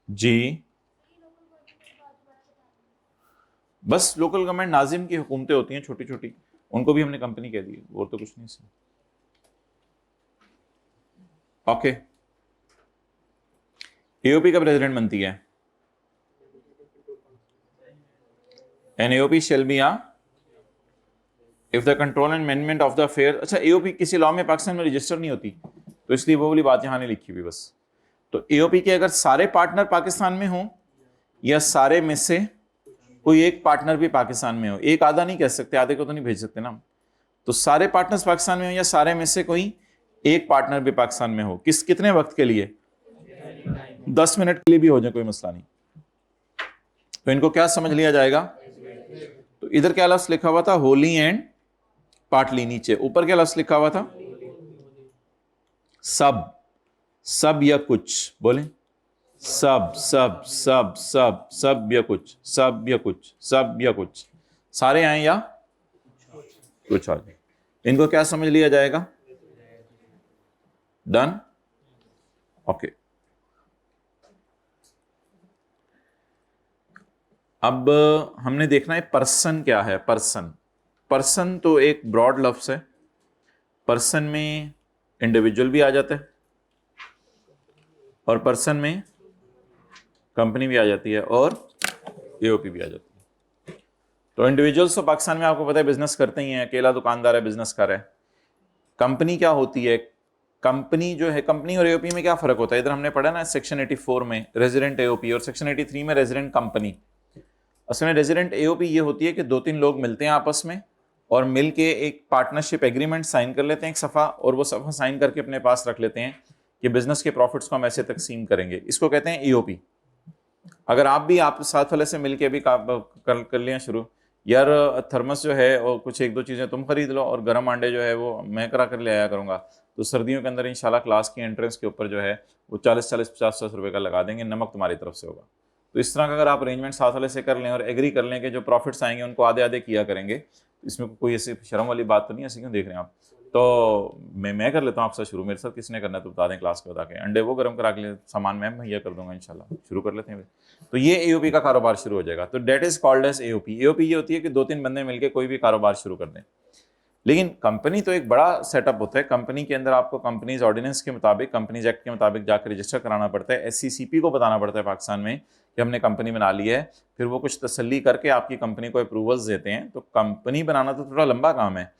जी, बस लोकल गवर्नमेंट नाजिम की हुकूमतें होती हैं छोटी छोटी, उनको भी हमने कंपनी कह दी, और तो कुछ नहीं इसमें। ओके, एओपी कब रेजिडेंट बनती है? An AOP shall be if the control and management of the affair. अच्छा, एओपी किसी लॉ में पाकिस्तान में रजिस्टर नहीं होती, तो इसलिए वो वाली बात यहां नहीं लिखी हुई बस। तो एओपी के अगर सारे पार्टनर पाकिस्तान में हो, या सारे में से कोई एक पार्टनर भी पाकिस्तान में हो, एक आधा नहीं कह सकते, आधे को तो नहीं भेज सकते ना, तो सारे पार्टनर्स पाकिस्तान में हो या सारे में से कोई एक पार्टनर भी पाकिस्तान में हो, कितने वक्त के लिए? 10 मिनट के लिए भी हो जाए, कोई मसला नहीं। तो इनको क्या समझ लिया जाएगा? तो इधर क्या लफ्ज लिखा हुआ था? Holi and partly. नीचे ऊपर क्या लफ्ज लिखा हुआ था? सब या कुछ। बोले सब सब सब सब सब या कुछ, सब या कुछ, सब या कुछ, सारे आए या कुछ आ जाए। इनको क्या समझ लिया जाएगा? डन। ओके, अब हमने देखना है पर्सन क्या है। पर्सन तो एक ब्रॉड लफ्ज है, पर्सन में इंडिविजुअल भी आ जाता है और पर्सन में कंपनी भी आ जाती है और एओपी भी आ जाती है। तो इंडिविजुअल्स तो पाकिस्तान में आपको पता है बिजनेस करते ही हैं, अकेला दुकानदार है, बिजनेस कर रहा है। कंपनी क्या होती है? कंपनी जो है, कंपनी और एओपी में क्या फर्क होता है? इधर हमने पढ़ा ना सेक्शन 84 में रेजिडेंट एओपी और सेक्शन 83 में रेजिडेंट कंपनी। असल में रेजिडेंट एओपी ये होती है कि 2-3 लोग मिलते हैं आपस में और मिल के एक पार्टनरशिप एग्रीमेंट साइन कर लेते हैं, एक सफ़ा, और वो सफ़ा साइन करके अपने पास रख लेते हैं कि बिजनेस के प्रॉफिट्स को हम ऐसे तकसीम करेंगे। इसको कहते हैं ईओपी। अगर आप भी आप साथ वाले से मिलके अभी कर लिया शुरू, यार थर्मस जो है और कुछ 1-2 चीज़ें तुम खरीद लो और गर्म अंडे जो है वो मैं करा कर ले आया करूँगा, तो सर्दियों के अंदर इंशाल्लाह क्लास की एंट्रेंस के ऊपर जो है वो 40-40, 50-50 रुपये का लगा देंगे, नमक तुम्हारी तरफ से होगा। तो इस तरह का अगर आप अरेंजमेंट साथ वाले से कर लें और एग्री कर लें कि जो प्रॉफिट्स आएंगे उनको आधे आधे किया करेंगे, तो इसमें कोई ऐसी शर्म वाली बात तो नहीं है। ऐसे क्यों देख रहे हैं आप? तो मैं कर लेता हूँ आपसे शुरू, मेरे साथ किसने करना है तो बता दें, क्लास के बता के अंडे वो गर्म करा के सामान मैं मुहैया कर दूंगा इंशाल्लाह। शुरू कर लेते हैं। तो ये एओपी का कारोबार शुरू हो जाएगा। तो that is called as AOP. AOP ये होती है कि 2-3 बंदे मिलकर कोई भी कारोबार शुरू कर दें। लेकिन कंपनी तो एक बड़ा सेटअप होता है। कंपनी के अंदर आपको कंपनीज ऑर्डिनेंस के मुताबिक, कंपनीज एक्ट के मुताबिक जाकर रजिस्टर कराना पड़ता है। एससीसीपी को बताना पड़ता है पाकिस्तान में कि हमने कंपनी बना ली है। फिर वो कुछ तसल्ली करके आपकी कंपनी को अप्रूवल्स देते हैं। तो कंपनी बनाना तो थोड़ा लंबा काम है।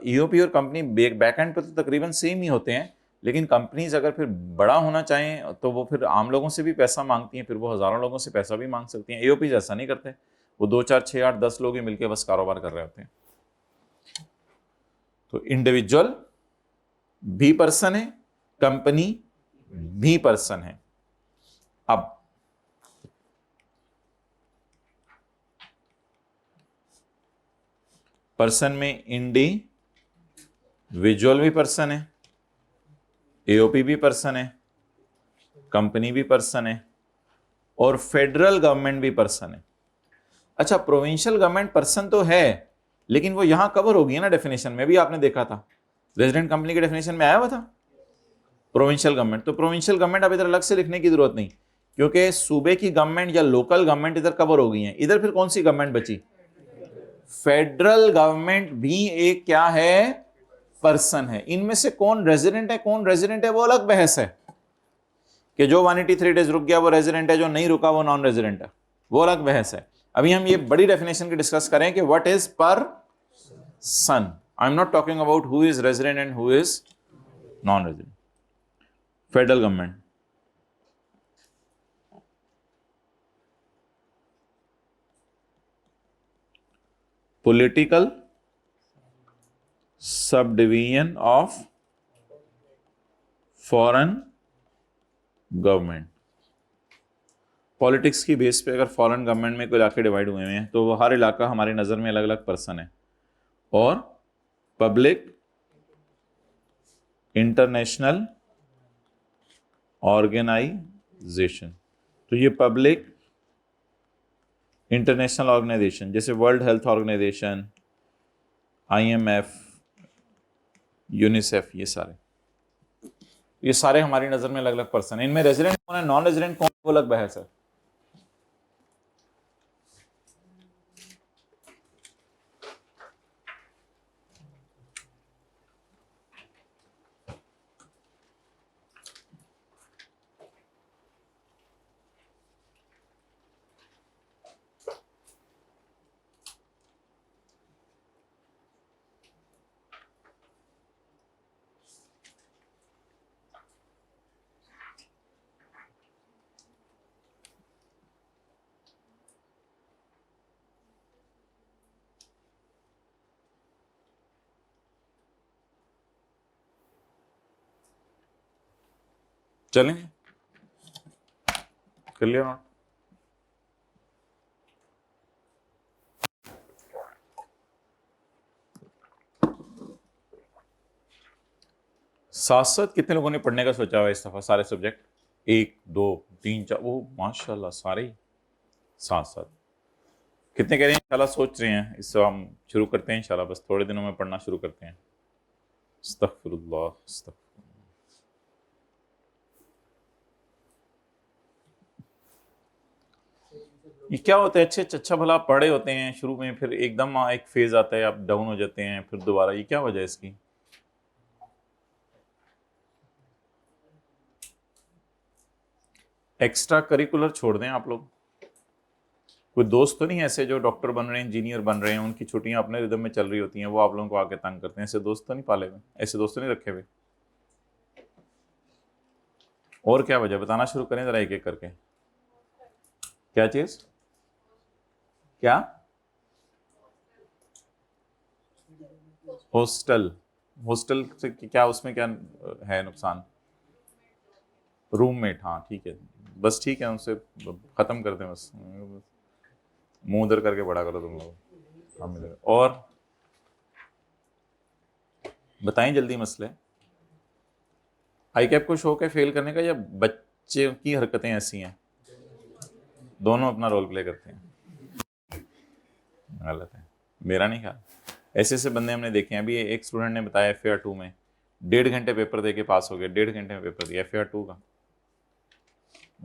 ईओपी और कंपनी बैक एंड पर तो तकरीबन सेम ही होते हैं, लेकिन कंपनीज अगर फिर बड़ा होना चाहें तो वो फिर आम लोगों से भी पैसा मांगती हैं, फिर वो हज़ारों लोगों से पैसा भी मांग सकती हैं। एओपीज ऐसा नहीं करते, वो 2, 4, 6, 8, 10 लोग ही मिलकर बस कारोबार कर रहे होते हैं। तो इंडिविजुअल भी पर्सन है, कंपनी भी पर्सन है। अब पर्सन में इंडिविजुअल भी पर्सन है, एओपी भी पर्सन है, कंपनी भी पर्सन है और फेडरल गवर्नमेंट भी पर्सन है। अच्छा, प्रोविंशियल गवर्नमेंट पर्सन तो है, लेकिन वो यहां कवर होगी ना डेफिनेशन में। भी आपने देखा था रेजिडेंट कंपनी के डेफिनेशन में आया हुआ था प्रोविंशियल गवर्नमेंट। तो प्रोविंशियल गवर्नमेंट अब इधर अलग से लिखने की जरूरत नहीं, क्योंकि सूबे की गवर्नमेंट या लोकल गवर्नमेंट इधर कवर हो गई है। इधर फिर कौन सी गवर्नमेंट बची? फेडरल गवर्नमेंट भी एक क्या है? पर्सन है। इनमें से कौन रेजिडेंट है कौन रेजिडेंट है वो अलग बहस है, कि जो 183 डेज रुक गया वो रेजिडेंट है, जो नहीं रुका वो नॉन रेजिडेंट है, वो अलग बहस है। अभी हम ये बड़ी डेफिनेशन की डिस्कस करें कि what is person. I am not talking about who is resident and who is non resident. Federal government, political sub division of foreign government. Politics की बेस पे अगर फॉरेन गवर्नमेंट में कोई इलाके divide हुए हैं तो वो हर इलाका हमारी नज़र में अलग अलग पर्सन है। और पब्लिक इंटरनेशनल ऑर्गेनाइजेशन, तो ये पब्लिक इंटरनेशनल ऑर्गेनाइजेशन जैसे world health organisation, IMF, UNICEF, ये सारे हमारी नज़र में अलग अलग पर्सन है। इनमें रेजिडेंट कौन है, नॉन रेजिडेंट कौन है, वो अलग बहस है। चलेंगे, कर लिया नोट। साथ साथ कितने लोगों ने पढ़ने का सोचा हुआ इस दफा? सारे सब्जेक्ट 1, 2, 3, 4, वो माशाल्लाह सारे ही साथ साथ। कितने कह रहे हैं इंशाल्लाह? सोच रहे हैं इससे हम शुरू करते हैं इंशाल्लाह, बस थोड़े दिनों में पढ़ना शुरू करते हैं। अस्तगफिरुल्लाह, अस्तगफिरुल्लाह। ये क्या होता है? अच्छे अच्छा भला पढ़े होते हैं शुरू में, फिर एकदम एक फेज आता है, आप डाउन हो जाते हैं, फिर दोबारा। ये क्या वजह है इसकी? एक्स्ट्रा करिकुलर छोड़ दें आप लोग। कोई दोस्त तो नहीं ऐसे जो डॉक्टर बन रहे हैं, इंजीनियर बन रहे हैं, उनकी छुट्टियां अपने रिदम में चल रही होती हैं, वो आप लोगों को आके तंग करते हैं? ऐसे दोस्त तो नहीं पाले हुए, ऐसे दोस्त तो नहीं रखे हुए? और क्या वजह बताना शुरू करें जरा एक एक करके। क्या चीज? क्या? हॉस्टल, हॉस्टल से क्या, उसमें क्या है नुकसान? रूममेट, हाँ ठीक है, बस ठीक है, उनसे खत्म कर दें बस, मुंह उधर करके बड़ा करो तुम लोग, हाँ मिलेगा। और बताएं जल्दी मसले। आई कैप को शौक है फेल करने का या बच्चे की हरकतें ऐसी हैं? दोनों अपना रोल प्ले करते हैं। गलत है, मेरा नहीं ख्याल। ऐसे ऐसे बंदे हमने देखे हैं। अभी एक स्टूडेंट ने बताया FAR 2 में 1.5 घंटे पेपर दे के पास हो गया, 1.5 घंटे में पेपर दिया FAR 2 का।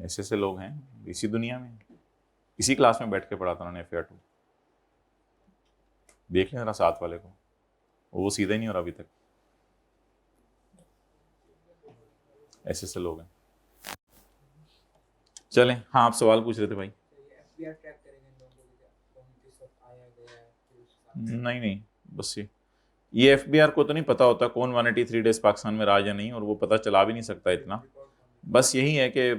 ऐसे ऐसे लोग हैं इसी दुनिया में। इसी क्लास में बैठ के पढ़ा था उन्होंने FAR 2। देख लें जरा साथ वाले को, वो सीधा ही नहीं हो रहा अभी तक। ऐसे ऐसे लोग हैं। चलें, हाँ आप सवाल पूछ रहे थे भाई। नहीं बस ये FBR को तो नहीं पता होता कौन 183 डेज पाकिस्तान में रहा या नहीं, और वो पता चला भी नहीं सकता इतना। बस यही है कि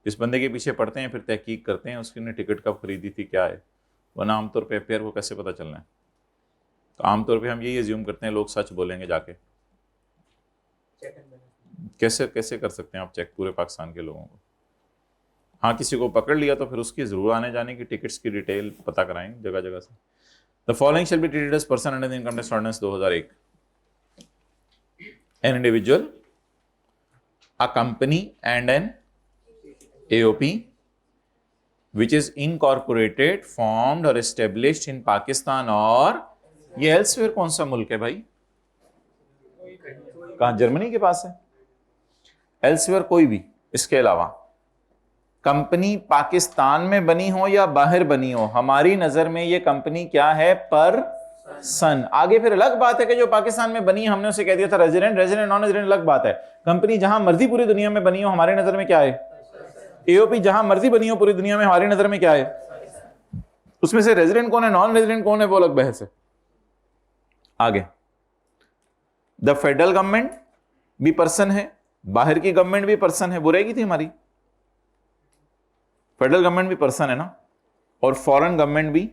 इस बंदे के पीछे पड़ते हैं, फिर तहकीक करते हैं उसकी ने टिकट कब खरीदी थी, क्या है, वरना आमतौर पे FBR को कैसे पता चलना है। तो आमतौर पे हम यही एज्यूम करते हैं लोग सच बोलेंगे जाके। कैसे कैसे कर सकते हैं आप चेक पूरे पाकिस्तान के लोगों को? हाँ, किसी को पकड़ लिया तो फिर उसकी जरूर आने जाने की टिकट्स की डिटेल पता कराएंगे जगह जगह से। The following shall be treated as person under the income tax ordinance 2001। An individual, a company and an AOP which is incorporated, formed or established in Pakistan और ये एल्सवेयर कौन सा मुल्क है भाई? कहाँ, जर्मनी के पास है? एल्सवेयर कोई भी इसके अलावा कंपनी पाकिस्तान में बनी हो या बाहर बनी हो, हमारी नजर में ये कंपनी क्या है? पर्सन। आगे फिर अलग बात है कि जो पाकिस्तान में बनी है हमने उसे कह दिया था रेजिडेंट, रेजिडेंट नॉन रेजिडेंट अलग बात है। कंपनी जहां मर्जी पूरी दुनिया में बनी हो हमारी नजर में क्या है? AOP जहां मर्जी बनी हो पूरी दुनिया में हमारी नजर में क्या है? उसमें से रेजिडेंट कौन है, नॉन रेजिडेंट कौन है, वो अलग बहस है। आगे, द फेडरल गवर्नमेंट भी पर्सन है, बाहर की गवर्नमेंट भी पर्सन है, वो रहेगी थी हमारी। फेडरल गवर्नमेंट भी पर्सन है ना, और फॉरेन गवर्नमेंट भी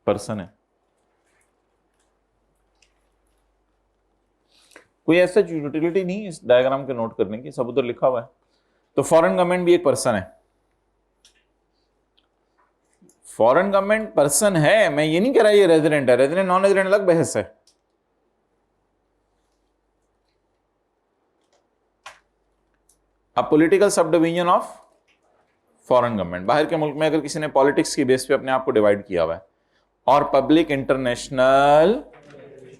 पर्सन है। कोई ऐसा यूटिलिटी नहीं इस डायग्राम के नोट करने की, सब उधर लिखा हुआ है। तो फॉरेन गवर्नमेंट भी एक पर्सन है। फॉरेन गवर्नमेंट पर्सन है, मैं ये नहीं कह रहा ये रेजिडेंट है, रेजिडेंट नॉन रेजिडेंट अलग बहस है। A political sub division of foreign government, बाहर के मुल्क में अगर किसी ने पॉलिटिक्स की बेस पे अपने आप को डिवाइड किया हुआ है। और पब्लिक इंटरनेशनल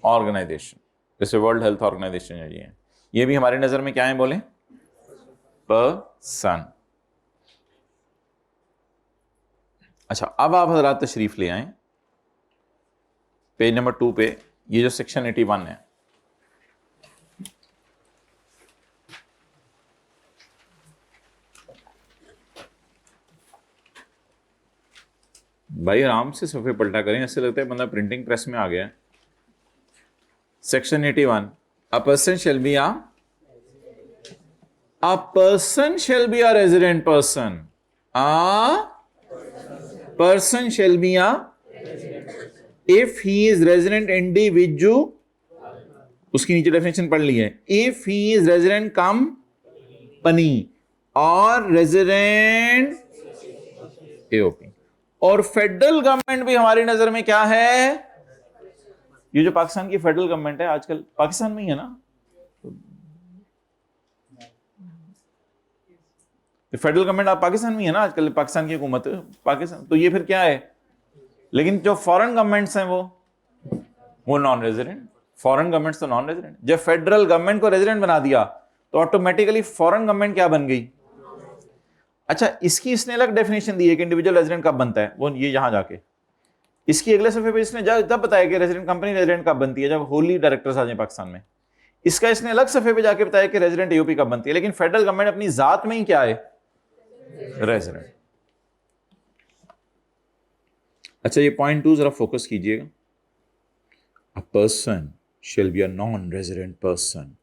ऑर्गेनाइजेशन, जैसे वर्ल्ड हेल्थ ऑर्गेनाइजेशन है, ये भी हमारी नजर में क्या है बोले? पर्सन। अच्छा, अब आप हजरात तशरीफ ले आए पेज नंबर 2 पे, ये जो सेक्शन 81 है, भाई आराम से सफ़े पलटा करें, ऐसे लगता है बंदा प्रिंटिंग प्रेस में आ गया है। Section 81, a person shall be a person shall be a resident person, a person shall be a if he is resident individual, उसकी नीचे डेफिनेशन पढ़ ली है, if he is resident company और रेजिडेंट AOP। और federal government भी हमारी नजर में क्या है? ये जो पाकिस्तान की फेडरल गवर्नमेंट है आजकल पाकिस्तान में ही है ना, फेडरल गवर्नमेंट आप पाकिस्तान में ही है ना आजकल, पाकिस्तान की हुकूमत पाकिस्तान, तो ये फिर क्या है? लेकिन जो फॉरेन गवर्नमेंट्स हैं वो नॉन रेजिडेंट। फॉरेन गवर्नमेंट्स तो नॉन रेजिडेंट। जब फेडरल गवर्नमेंट को रेजिडेंट बना दिया तो ऑटोमेटिकली फॉरेन गवर्नमेंट क्या बन गई? अच्छा, इसकी इसने अलग डेफिनेशन दी है कि इंडिविजुअल रेजिडेंट कब बनता है, वो ये यहां जाके इसकी अगले सफे पे इसने जब बताया कि रेजिडेंट कंपनी रेजिडेंट कब बनती है, जब होली डायरेक्टर्स आ जाए पाकिस्तान में। इसका इसने अलग सफे पे जाके बताया कि रेजिडेंट AOP कब बनती है। लेकिन फेडरल गवर्नमेंट अपनी जात में ही क्या है? रेजिडेंट। अच्छा, ये पॉइंट 2 जरा फोकस कीजिएगा। A person shall be a non resident person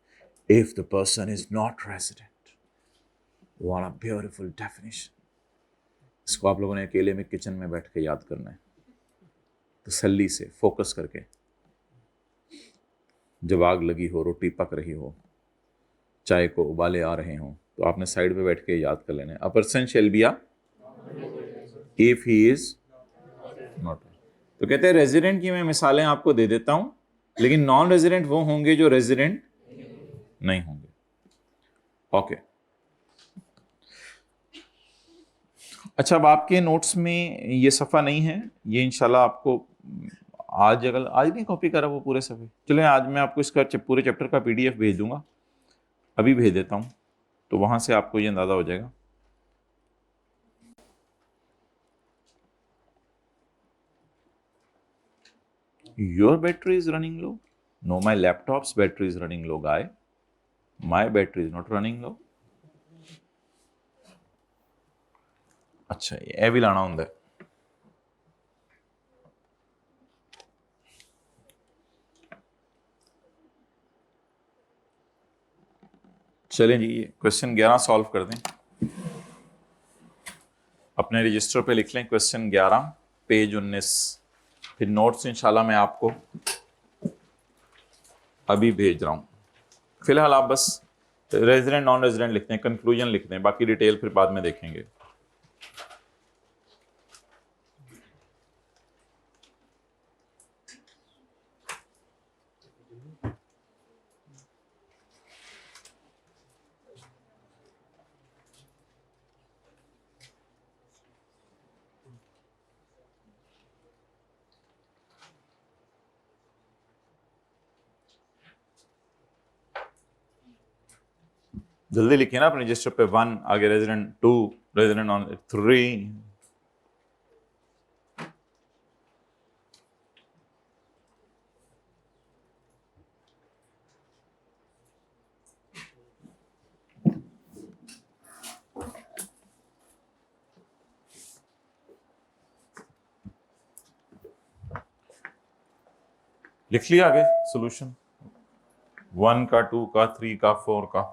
if the person is not resident. What a beautiful definition. इसको आप लोगों ने अकेले में किचन में बैठ के याद करना है, तसल्ली से, फोकस करके। जब आग लगी हो, रोटी पक रही हो, चाय को उबाले आ रहे हों, तो आपने साइड पे बैठ के याद कर लेना है। A person shall be if he is not. तो कहते हैं रेजिडेंट की मैं मिसालें आपको दे देता हूं, लेकिन नॉन रेजिडेंट वो होंगे जो रेजिडेंट नहीं होंगे। ओके, अच्छा, अब आपके नोट्स में ये सफ़ा नहीं है, ये इंशाल्लाह आपको आज, अगर आज नहीं कॉपी करा वो पूरे सफ़े, चलिए आज मैं आपको इसका पूरे चैप्टर का PDF भेज दूंगा, अभी भेज देता हूँ, तो वहाँ से आपको ये अंदाज़ा हो जाएगा। Your battery is running low? No, my laptop's battery is running low, guy. My battery is not running low. अच्छा, ये भी लाना होता है। चलें जी, ये क्वेश्चन 11 सॉल्व कर दें। अपने रजिस्टर पे लिख लें क्वेश्चन 11 पेज 19। फिर नोट्स इंशाल्लाह मैं आपको अभी भेज रहा हूँ। फिलहाल आप बस रेजिडेंट नॉन रेजिडेंट लिखते हैं, कंक्लूजन लिखते हैं, बाकी डिटेल फिर बाद में देखेंगे। जल्दी लिखिए ना अपने रजिस्टर पे। 1 आगे रेजिडेंट, 2 रेजिडेंट नॉन, 3। लिख लिया आगे सॉल्यूशन 1 का, 2 का, 3 का, 4 का।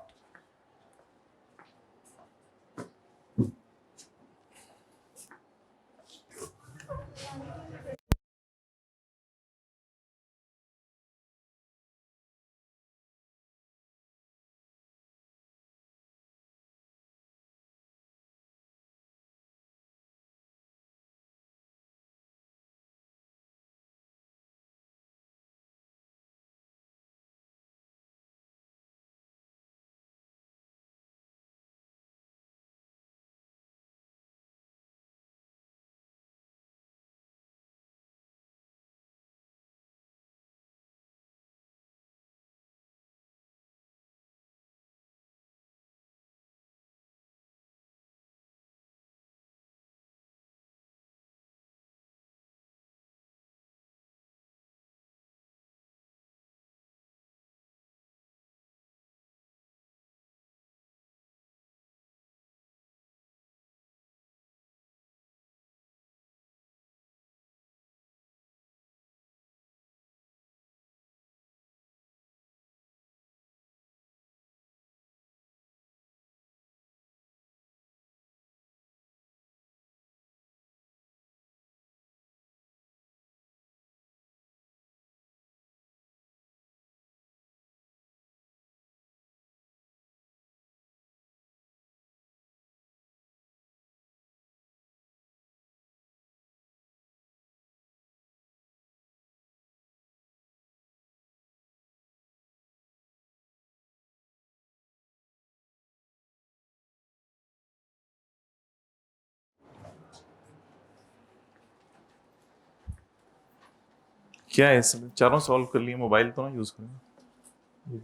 क्या है सब चारों सॉल्व कर लिए? मोबाइल तो ना यूज करें,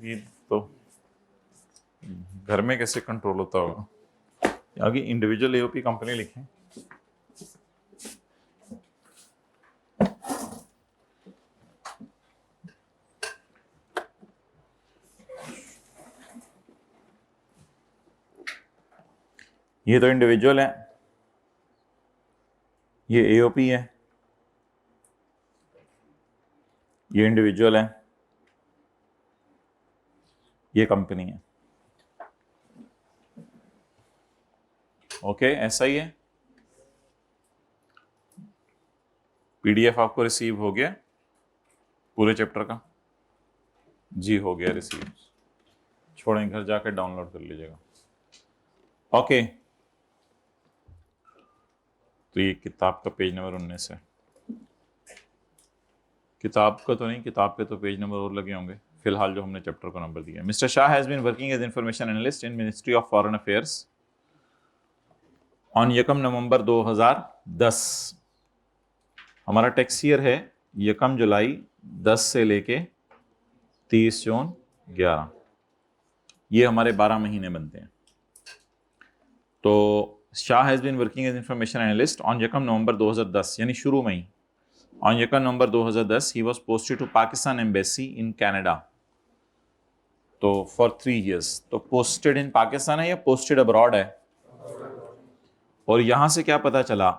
ये तो घर में कैसे कंट्रोल होता होगा। आगे इंडिविजुअल AOP कंपनी लिखें। ये तो इंडिविजुअल है, ये AOP है, ये इंडिविजुअल है, ये कंपनी है। ओके, ऐसा ही है। PDF आपको रिसीव हो गया पूरे चैप्टर का? जी हो गया रिसीव। छोड़ें, घर जाकर डाउनलोड कर लीजिएगा। ओके, तो ये किताब का पेज नंबर 19 है। किताब का तो नहीं, किताब के तो पेज नंबर और लगे होंगे, फिलहाल जो हमने चैप्टर को नंबर दिया। Mister Shah has been working as information analyst in ministry of foreign affairs on 1 November 2010। हमारा टैक्स ईयर है 1 जुलाई 10 से लेके 30 जून 11। ये हमारे 12 महीने बनते हैं। तो Shah has been working as information analyst on 1 November 2010, यानी शुरू में ही ऑन 1 नवंबर 2010 ही was posted to Pakistan embassy in Canada, तो फॉर 3 years। तो पोस्टेड इन पाकिस्तान है या पोस्टेड अब्रॉड है? और यहां से क्या पता चला?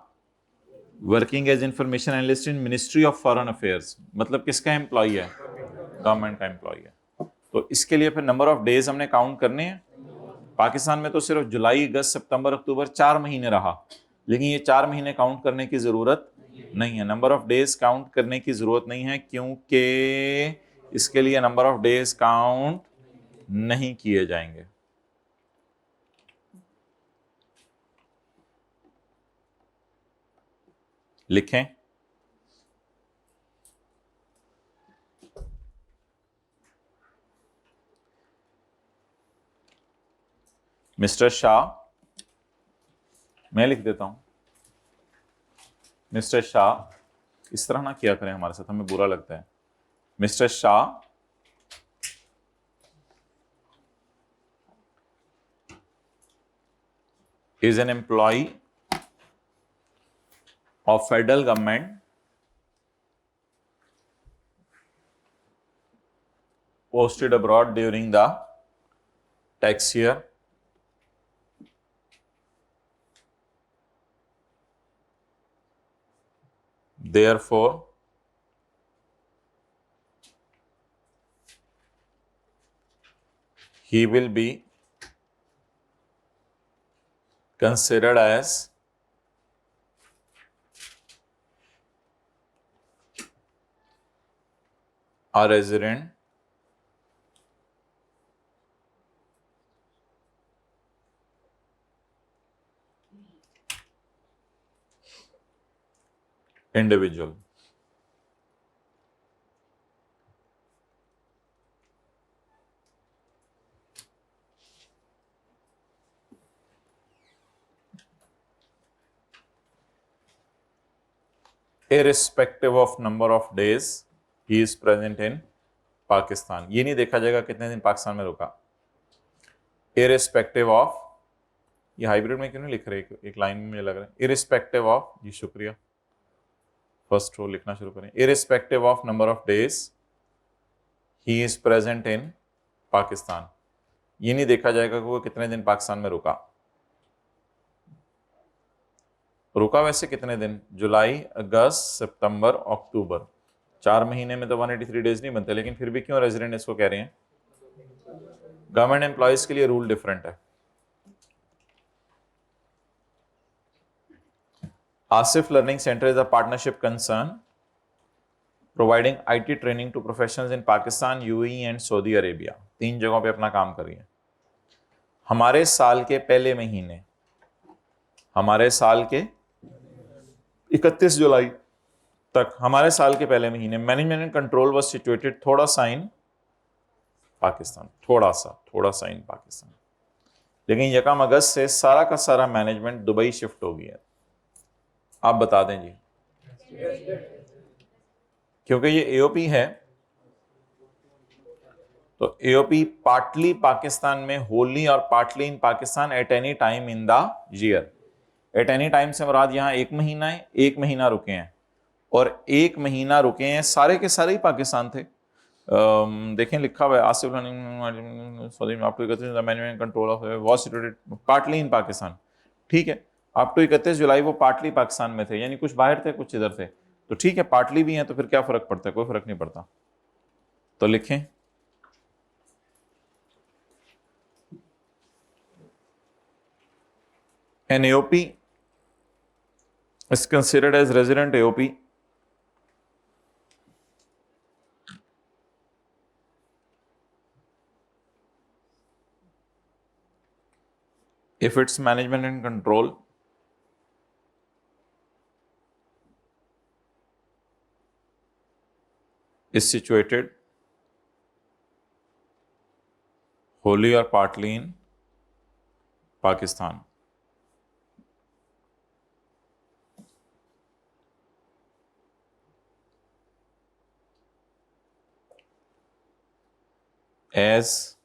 Working as information analyst in ministry of foreign affairs, मतलब किसका एम्प्लॉय है? गवर्नमेंट का एम्प्लॉय है। तो इसके लिए फिर नंबर ऑफ डेज हमने काउंट करने हैं। पाकिस्तान में तो सिर्फ जुलाई, अगस्त, सितंबर, अक्टूबर 4 महीने रहा, लेकिन ये 4 महीने काउंट करने की जरूरत नहीं है, नंबर ऑफ डेज काउंट करने की जरूरत नहीं है, क्योंकि इसके लिए नंबर ऑफ डेज काउंट नहीं किए जाएंगे। लिखें, मिस्टर शाह, मैं लिख देता हूं, मिस्टर शाह, इस तरह ना किया करें हमारे साथ, हमें बुरा लगता है। Mister Shah is an employee of federal government posted abroad during the tax year therefore he will be considered as a resident individual। irrespective of number of days he is present in Pakistan. ये नहीं देखा जाएगा कितने दिन पाकिस्तान में रुका, irrespective of, ये hybrid में क्यों नहीं लिख रहे, एक लाइन में मुझे लग रहा है irrespective of, जी शुक्रिया, फर्स्ट रो लिखना शुरू करें। irrespective of number of days he is present in Pakistan, ये नहीं देखा जाएगा कि वो कितने दिन पाकिस्तान में रुका। रुका वैसे कितने दिन? जुलाई, अगस्त, सितंबर, अक्टूबर, 4 महीने में तो 183 डेज नहीं बनते, लेकिन फिर भी क्यों रेजिडेंट इसको कह रहे हैं? गवर्नमेंट एम्प्लॉयज के लिए रूल डिफरेंट है। Asif learning centre is a partnership concern providing IT training to professionals in Pakistan, UAE and Saudi Arabia. 3 जगहों पे अपना काम कर रही है। हमारे साल के पहले महीने, हमारे साल के 31 जुलाई तक, हमारे साल के पहले महीने management and control was situated थोड़ा सा इन पाकिस्तान, थोड़ा सा इन पाकिस्तान, लेकिन 1 अगस्त से सारा का सारा मैनेजमेंट दुबई शिफ्ट हो गया है। आप बता दें जी, क्योंकि ये AOP है, तो AOP पार्टली पाकिस्तान में, होली और partly in Pakistan at any time in the year. Eight any time से मुराद यहाँ 1 महीना है, 1 महीना रुके हैं, और 1 महीना रुके हैं सारे के सारे ही पाकिस्तान थे। देखें लिखा हुआ है Asif management control of was situated partly in Pakistan, ठीक है। अप टू 31 जुलाई वो पार्टली पाकिस्तान में थे, यानी कुछ बाहर थे कुछ इधर थे, तो ठीक है पार्टली भी हैं, तो फिर क्या फर्क पड़ता है? कोई फर्क नहीं पड़ता। तो लिखें, an AOP is considered as resident AOP if its management and control is situated wholly or partly in Pakistan. As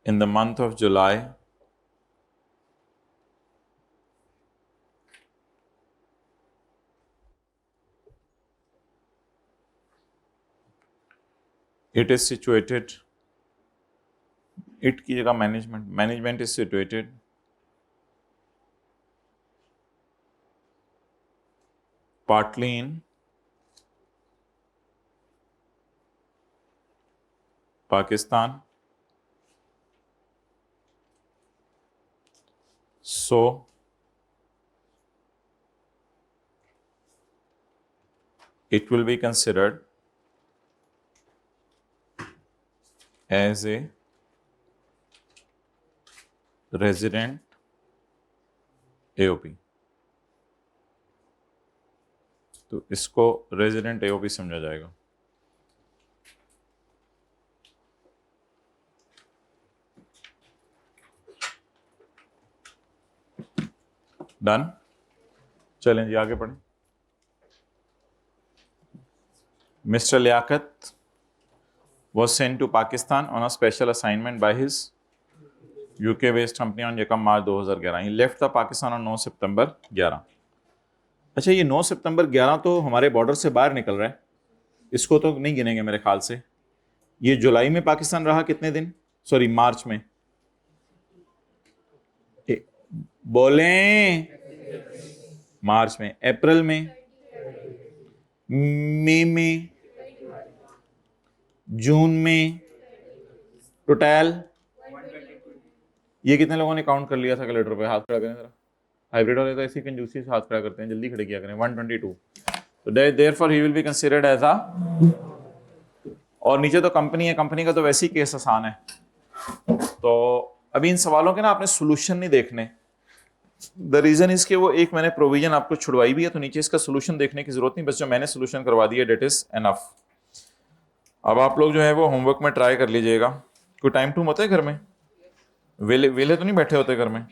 in the month of July, it is situated, it की जगह management is situated partly in Pakistan, so it will be considered as a resident AOP. तो इसको resident AOP समझा जाएगा। Done, चलें जी आगे पढ़ें। Mister Liaquat was sent to Pakistan on a special assignment by his UK based company on Yekam March 2011. He left the Pakistan on 9 सितंबर 11। अच्छा, ये 9 सितंबर 11 तो हमारे बॉर्डर से बाहर निकल रहा है, इसको तो नहीं गिनेंगे मेरे ख्याल से। ये जुलाई में पाकिस्तान रहा कितने दिन, सॉरी मार्च में, बोलें मार्च में, अप्रैल में, मई में, जून में, टोटल ये कितने लोगों ने काउंट कर लिया था कैलकुलेटर पे? हाथ खड़ा करें जरा। हाइब्रिड वाले तो ऐसी कंजूसी से हाथ खड़ा करते हैं, जल्दी खड़े किया करें। 122। तो therefore he will be considered as a, और नीचे तो कंपनी है, कंपनी का तो वैसे ही केस आसान है। तो अभी इन सवालों के ना आपने सोल्यूशन नहीं देखने। द रीजन इज कि वो एक मैंने प्रोविजन आपको छुड़वाई भी है, तो नीचे इसका सोल्यूशन देखने की जरूरत नहीं, बस जो मैंने सोल्यूशन करवा दिया डेट इज एनफ। अब आप लोग जो है वो होमवर्क में ट्राई कर लीजिएगा। कोई टाइम टूम होता है घर में? वेले वेले तो नहीं बैठे होते घर में?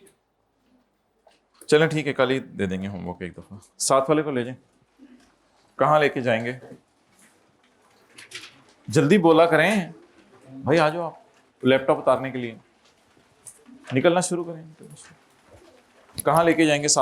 चलें ठीक है, कल ही दे देंगे होमवर्क एक दफ़ा। साथ वाले को ले जाएं। कहाँ लेके जाएंगे? जल्दी बोला करें भाई, आ जाओ आप लैपटॉप उतारने के लिए। निकलना शुरू करें। कहाँ लेके जाएंगे? साथ